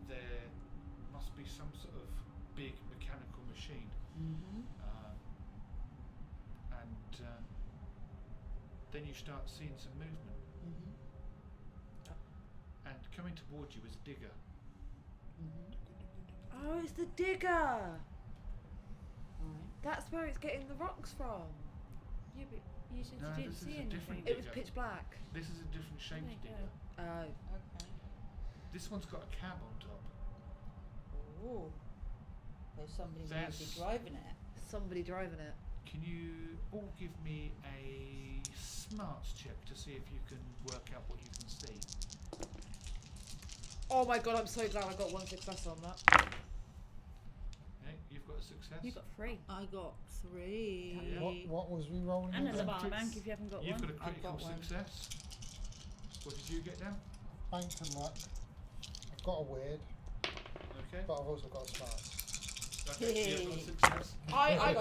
there must be some sort of big mechanical machine. And then you start seeing some movement, and coming towards you is a digger.
Oh, it's the digger.
Right.
That's where it's getting the rocks from.
Yeah, but You said
No,
you didn't
this is
see
a
anything.
different
It was
digger.
pitch black.
This is a different shaped
There you
digger.
go.
Oh.
Okay.
This one's got a cab on top.
Ooh. There's somebody might be
There's-
driving it.
Somebody driving it.
Can you all give me a smarts check to see if you can work out what you can see?
Oh my god, I'm so glad I got 1 success on that.
Okay, you've got a success.
You got 3.
I got 3.
Yeah.
What was we rolling?
And
again?
a bar bank if you haven't got
You've
one.
got a
I've
critical
got one.
success. What did you get down?
Bank and luck. I've got a weird,
Okay.
but I've also got a smart.
Okay, so you've got a success.
I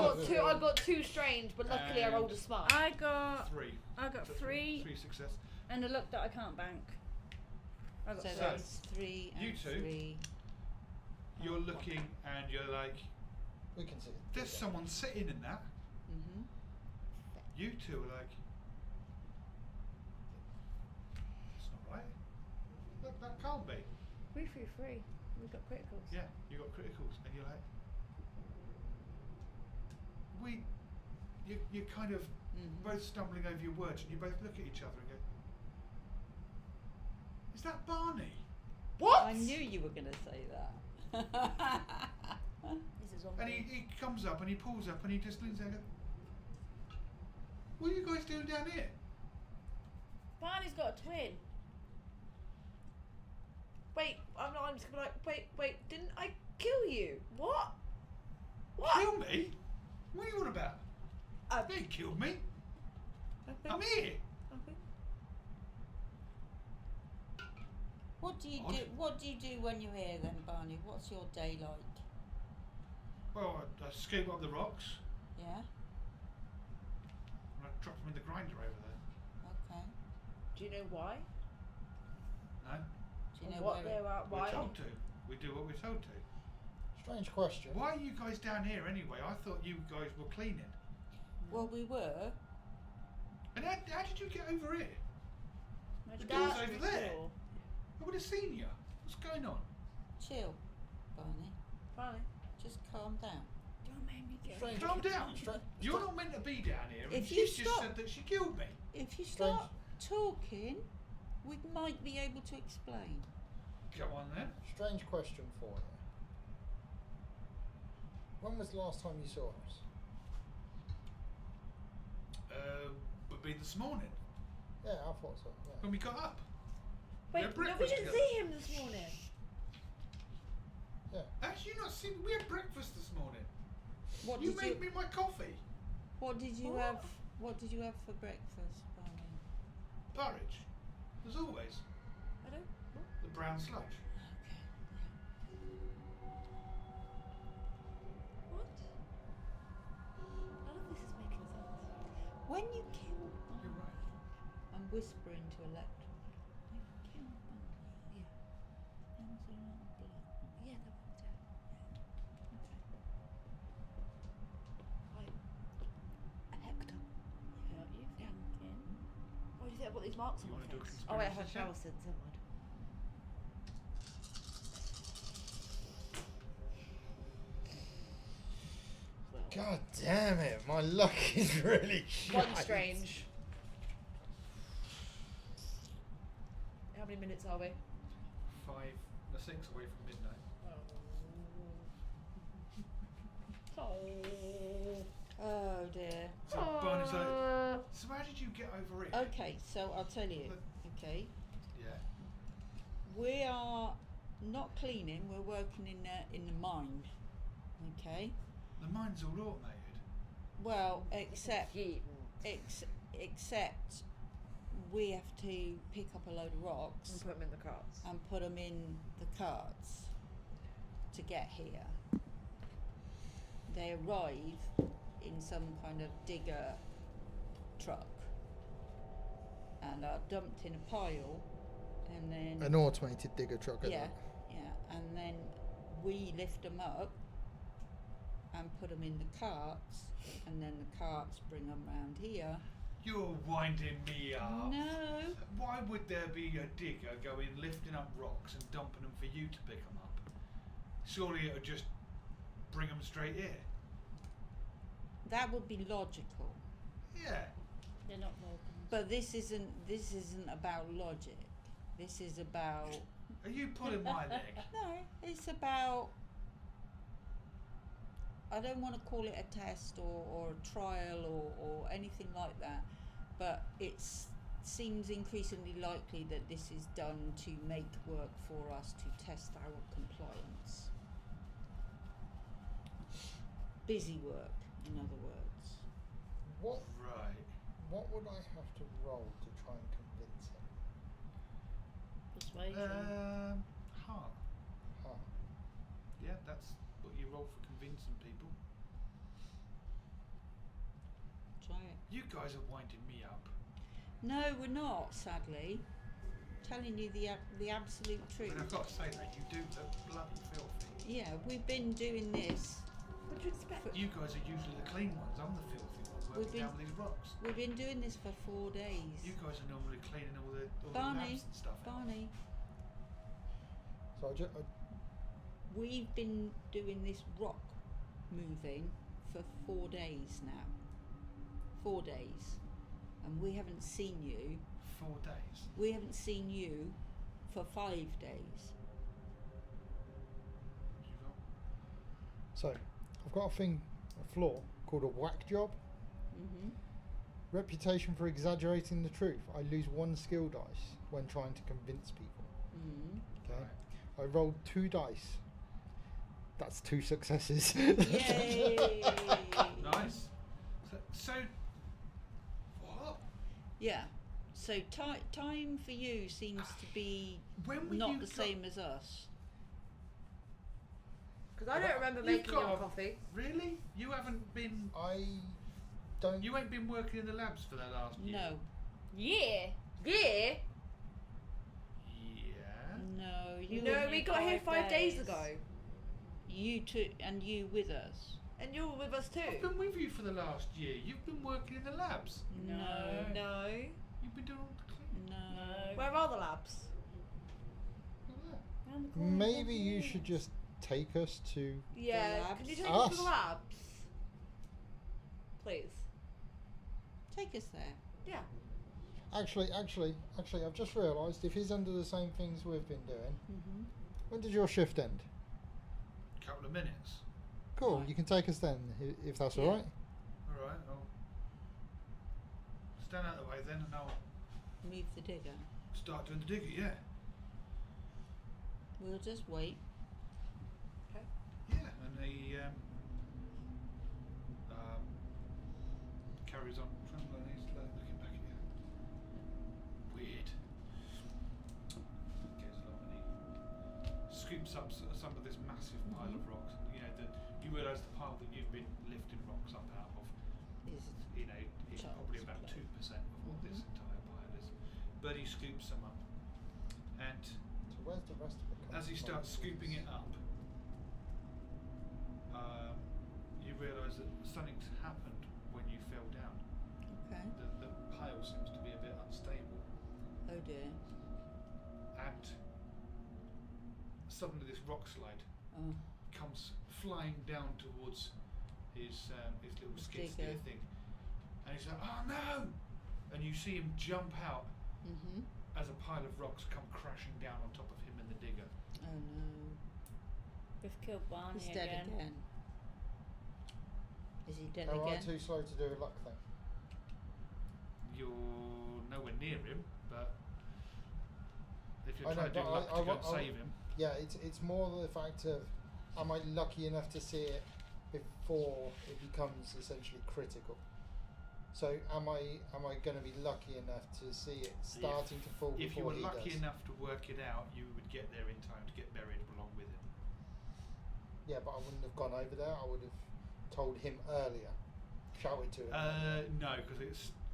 got two strange, but luckily I rolled a smart.
I got
3.
I got
So
3
3 success.
and a look that I can't bank. I got
So
3.
that's 3 and
you two,
3.
You're looking and you're like,
We can see it.
there's someone sitting in that.
Mm-hmm.
You two are like, that's not right. Look, that can't be.
3, 3, 3. We've got criticals.
Yeah, you got criticals, and you're like, you're kind of
Mm-hmm.
both stumbling over your words, and you both look at each other and go, is that Barney?
What?
I knew you were going to say that.
This is on
And he comes up and he pulls up and he just leans there and goes, what are you guys doing down here?
Barney's got a twin.
Wait, I'm just gonna be like, wait, didn't I kill you? What? What?
Kill me? What are you on about? They killed me. I'm here.
What do you
Odd.
do? What do you do when you're here, then, Barney? What's your day like?
Well, I scoop up the rocks
Yeah.
and I drop them in the grinder over there.
Okay.
Do you know why?
No?
Do you know
what
where?
they are?
We're
Why?
told to. We do what we're told to.
Strange question.
Why are you guys down here anyway? I thought you guys were cleaning.
Well, we were.
And how did you get over here?
Magic
The door's
Mystery
over there.
Tour.
I would have seen you. What's going on?
Chill, Barney.
Barney.
Just calm down.
Don't make me go.
Strange.
Calm down.
Stra-
You're
stra-
not meant to be down here. And
If
she's
you
just
stop-
said that she killed me.
If you
Strange.
start talking, we might be able to explain.
Come on then.
Strange question for you. When was the last time you saw us?
Would be this morning
Yeah, I thought so. Yeah.
when we got up.
Wait,
had
no, we
breakfast
didn't
together.
see him this morning.
Yeah.
Actually, you not seen? We had breakfast this morning.
What
You
did
made
you?
me my coffee.
What did you
What?
have? What did you have for breakfast, Barney?
Porridge, as always.
I don't. What?
The brown sludge.
What? None of this is making sense.
When you killed
You're
Barney,
right.
I'm whispering to Electra. When you killed Barney,
Yeah.
there was a lot of blood.
Yeah, that worked out.
Okay.
Hector.
What you thinking?
Why do you think I've got these marks
You
on my
wanna do a
face? Oh wait, I had
conspiracy
shower
check?
since, never mind.
God damn it! My luck is really
One
shite.
strange. How many minutes are we?
6 away from midnight.
Oh dear.
So Barney's like, so how did you get over here?
Okay, so I'll tell you. Okay,
Yeah.
we are not cleaning. We're working in the mine. Okay.
The mine's all automated.
Well, except
Yeah.
except we have to pick up a load of
And
rocks
put them in the carts.
and put them in the carts to get here. They arrive in some kind of digger truck and are dumped in a pile, and then
An automated digger truck. isn't
yeah,
it?
yeah, and then we lift them up and put them in the carts, and then the carts bring them round here.
You're winding me up.
No.
Why would there be a digger going lifting up rocks and dumping them for you to pick them up? Surely it would just bring them straight here.
That would be logical.
Yeah.
They're not Vulcans.
But this isn't about logic. This is about
Are you pulling my leg?
no. It's about. I don't want to call it a test or a trial or anything like that, but it seems increasingly likely that this is done to make work for us to test our compliance. Busy work, in other words.
What
Right.
What would I have to roll to try and convince him?
Persuasion.
Heart.
Huh.
Yeah, that's what you roll for convincing people.
Try it.
You guys are winding me up.
No, we're not. Sadly, telling you the absolute
I
truth.
mean, I've got to say that you do look bloody filthy.
Yeah, we've been doing this.
What do you expect?
You guys are usually the clean ones. I'm the filthy one
We've
working
been-
down these rocks.
We've been doing this for 4 days.
You guys are normally cleaning all the
Barney,
labs and stuff out.
Barney,
So
we've been doing this rock moving for 4 days now. 4 days, and we haven't seen you.
4 days.
We haven't seen you for 5 days.
You got
So, I've got a flaw called a whack job.
Mhm.
Reputation for exaggerating the truth. I lose 1 skill dice when trying to convince people.
Mhm.
Okay.
Right.
I rolled 2 dice. That's 2 successes.
Yay!
nice. So what?
Yeah. So time for you seems to be
When were
not
you
the same as us.
Because I don't remember
You've
making
got
your
a-
coffee.
Really? You haven't been.
I don't.
You ain't been working in the labs for the last year.
No.
Yeah.
Yeah.
Yeah.
No. You.
No,
were-
we got here 5 days ago.
You two and you with us.
And you were with us too.
I've been with you for the last year. You've been working in the labs.
No.
No.
You've been doing all the cleaning.
No.
Where are the labs?
Round the corner,
Maybe you
yes.
should just take us to.
Yeah.
labs?
Can you take us to the
Us.
labs? Please.
Take us there.
Yeah.
Actually, I've just realised if he's under the same things we've been doing,
Mhm.
when does your shift end?
Couple of minutes.
Cool,
Right.
you can take us then, if that's
Yeah.
alright.
All right. I'll stand out of the way then, and I'll
Move the digger.
start doing the digger. Yeah.
We'll just wait.
Yeah. And he carries on. And he's looking back at you. Weird. Goes along and he scoops up some of this massive pile of rocks. You know, you realise the pile that you've been lifting rocks up out of.
Is
You know, it's
Child's
probably about
play.
2% of what this entire pile is. But he scoops some up, and
So where's the rest of it?
as he starts scooping it up, you realise that something's happened when you fell down.
okay.
The pile seems to be a bit unstable,
Oh dear.
and suddenly this rock slide
Oh.
comes flying down towards his little skid steer
Digger.
thing, and he's like, "Oh no!" And you see him jump out
Mhm.
as a pile of rocks come crashing down on top of him and the digger.
Oh no.
We've killed Barney
He's dead again. Is he dead
Am I
again?
too slow to do a luck thing?
You're nowhere near him, but if you're
I know,
trying to do
but
luck
I
to go
wa-
and
I-
save him,
Yeah, it's more the fact of, am I lucky enough to see it before it becomes essentially critical? So am I going to be lucky enough to see it starting to fall
if you
before
were
he
lucky
does?
enough to work it out, you would get there in time to get buried along with him.
Yeah, but I wouldn't have gone over there. I would have told him earlier, shouted to him. earlier.
No, because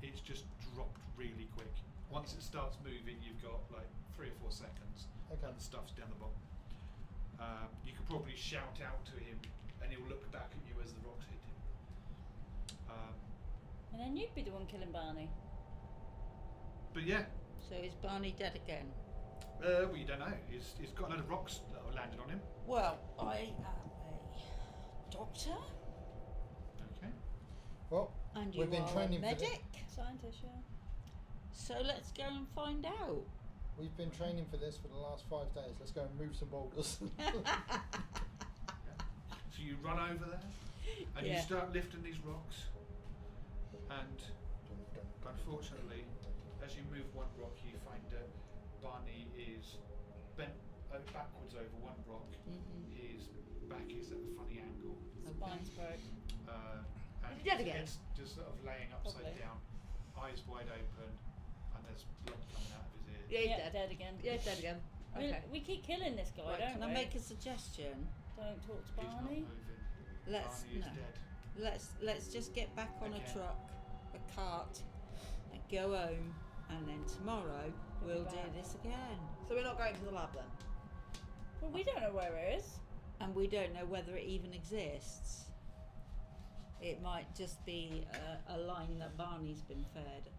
it's just dropped really quick. Once it starts moving, you've got like 3 or 4 seconds,
Okay.
and the stuff's down the bottom. You could probably shout out to him, and he'll look back at you as the rocks hit him.
And then you'd be the one killing Barney.
But yeah,
So is Barney dead again?
well, you don't know. He's got a load of rocks that have landed on him.
Well, I am a doctor,
Okay.
Well,
and you
we've been
are a
training for
medic.
Scientist, yeah.
So let's go and find out.
We've been training for this for the last 5 days. Let's go and move some boulders.
So you run over there and you
Yeah.
start lifting these rocks, and unfortunately, as you move one rock, you find that Barney is bent backwards over one rock. His back is at a funny angle,
Spine's broke.
and
Is he dead again?
it's just sort of laying upside
Probably.
down, eyes wide open, and there's blood coming out of his ear.
Yeah, he's
Yep,
dead.
again.
Yeah, he's dead again.
We-
Okay.
We keep killing this guy,
Right,
don't
can
we?
I make a suggestion?
Don't talk to
He's not
Barney.
moving.
Let's
Barney is
no.
dead.
Let's just get back on
Okay.
a truck, a cart, and go home, and then tomorrow we'll do
back.
this again.
So we're not going to the lab then?
Well, we don't know where it is.
And we don't know whether it even exists. It might just be a line that Barney's been fed.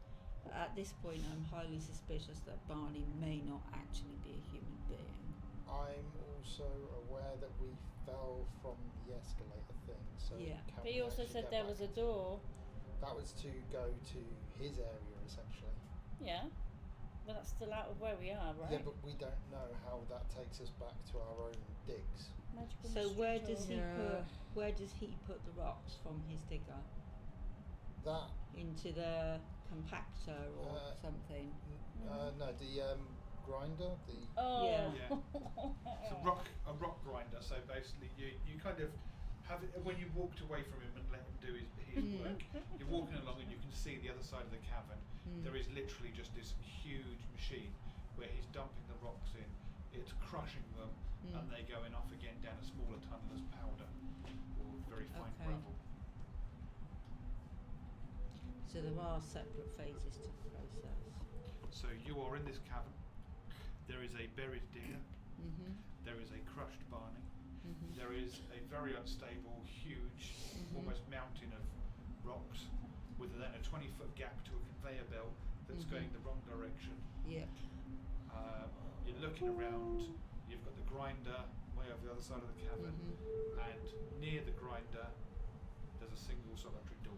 But at this point, I'm highly suspicious that Barney may not actually be a human being.
I'm also aware that we fell from the escalator thing. So
Yeah.
can
But
we
he also
actually
said
get
there
back?
was a door.
That was to go to his area essentially.
Yeah. But that's still out of where we are, right?
Yeah, but we don't know how that takes us back to our own digs.
Magical
So
mystery
where
door.
does he
Yeah.
put the rocks from his digger?
That
Into the compactor or something?
no, the grinder, the
Oh.
Yeah.
It's a rock grinder. So basically, you kind of have it when you walked away from him and let him do his work. You're walking along and you can see the other side of the cavern. There is literally just this huge machine where he's dumping the rocks in. It's crushing them, and they're going off again down a smaller tunnel as powder or very fine
Okay.
gravel.
So there are separate phases to the process.
So you are in this cavern. There is a buried digger.
Mhm.
There is a crushed Barney.
Mhm.
There is a very unstable, huge, almost mountain of rocks, with then a 20-foot gap to a conveyor belt that's going the wrong direction.
Yeah.
You're looking around. You've got the grinder way over the other side of the cavern, and near the grinder, there's a single solitary door.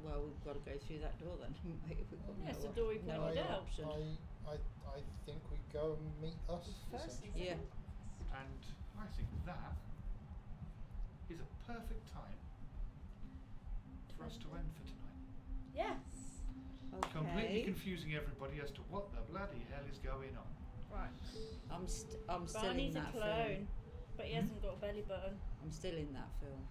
Well, we've got to go through that door then. We've got
Yeah, it's
no
the door we
no
pointed
other
out.
option.
I think we go and meet us.
First,
essentially.
Yeah.
And I think that is a perfect time for us to end for tonight.
Yes.
Completely
Okay.
confusing everybody as to what the bloody hell is going on.
Right.
I'm still
Barney's
in
a
that
clone,
film.
but he hasn't got a belly button.
I'm still in that film.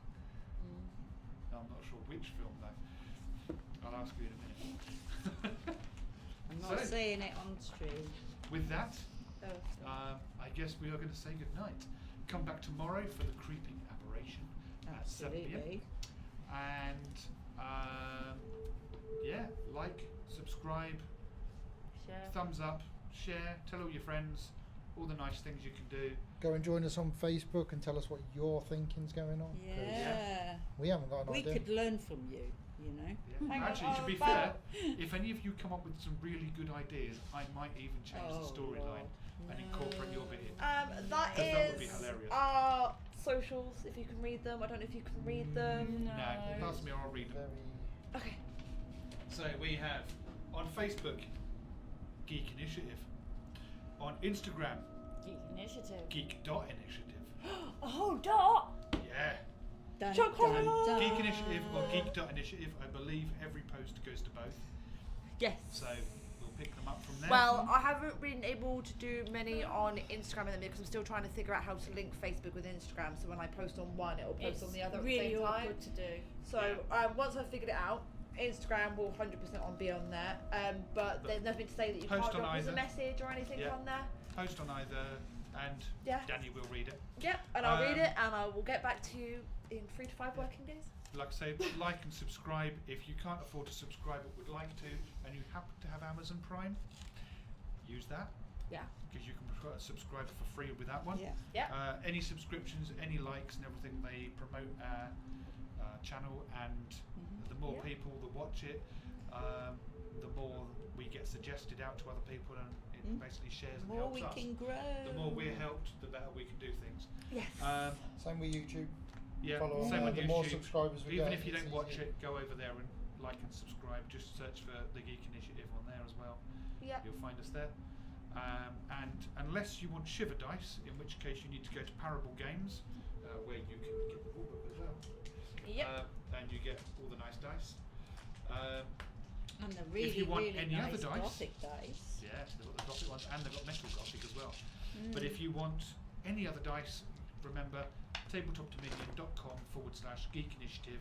I'm not sure which film though. I'll ask you in a minute.
I'm not
So-
saying it on stream.
With that,
Oh.
I guess we are going to say goodnight. Come back tomorrow for the creeping aberration at 7 p.m.
Absolutely.
And yeah, like, subscribe,
Share.
thumbs up, share, tell all your friends, all the nice things you can do.
Go and join us on Facebook and tell us what your thinking's going on. 'cause
Yeah.
we haven't got an
We
idea.
could learn from you, you know.
Yeah.
Hang on,
Actually, to be
but-
fair, if any of you come up with some really good ideas, I might even change the storyline
Lord.
and incorporate your bit in.
That
That would be
is
hilarious.
our socials, if you can read them. I don't know if you can read them.
No.
No, pass me or I'll read them.
Very
Okay.
So we have on Facebook, Geek Initiative. On Instagram,
Geek Initiative.
Geek.initiative.
Oh, Dot!
Yeah.
Dun,
Chocolate!
dun, dun.
Geek Initiative or Geek.initiative, I believe every post goes to both.
Yes.
So we'll pick them up from there.
Well, I haven't been able to do many on Instagram at the minute because I'm still trying to figure out how to link Facebook with Instagram. So when I post on one, it'll post
It's
on the other
really
at the same time.
awkward to do.
So once I've figured it out, Instagram will 100% be on there. But there's nothing to say that you
Post
can't
on
drop us a
either.
message or anything
Yeah.
on there.
Post on either, and
Yeah.
Danny will read it.
Yep, and I'll read
Um,
it and I will get back to you in 3 to 5 working days.
Like I say, like and subscribe. If you can't afford to subscribe but would like to, and you happen to have Amazon Prime, use that.
Yeah.
Because you can subscribe for free with that one.
Yeah.
Yeah.
Any subscriptions, any likes and everything, they promote our channel, and the more
Yeah.
people that watch it, the more we get suggested out to other people, and it basically shares
The
and
more
helps
we
us.
can grow.
The more we're helped, the better we can do things.
Yes.
Same with YouTube.
Yeah,
Follow on
same
there.
on
The
YouTube.
more subscribers we
Even
get,
if you
it's
don't watch
easy.
it, go over there and like and subscribe. Just search for the Geek Initiative on there as well.
Yeah.
You'll find us there. And unless you want Shiver dice, in which case you need to go to Parable Games, where you can get the rule book as well.
Yep.
And you get all the nice dice.
And the
If you want
really
any
nice
other dice,
Gothic dice.
yeah, they've got the Gothic ones and they've got Metal Gothic as well. But if you want any other dice, remember tabletopdominion.com/Geek Initiative.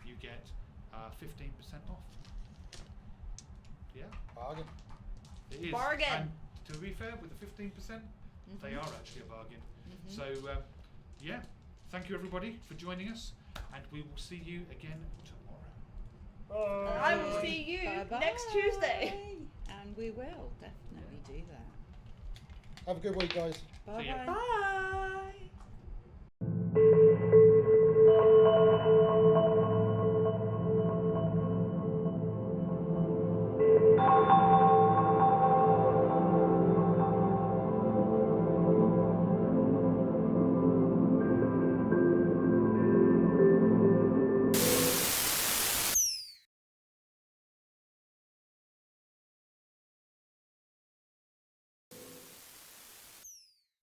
You get 15% off. Yeah,
Bargain.
it is.
Bargain.
And to be fair, with the 15%, they are actually a bargain. So, yeah, thank you everybody for joining us, and we will see you again tomorrow.
I will see you next Tuesday.
And we will definitely do that.
Have a good week, guys.
Bye
See ya.
bye.
Bye.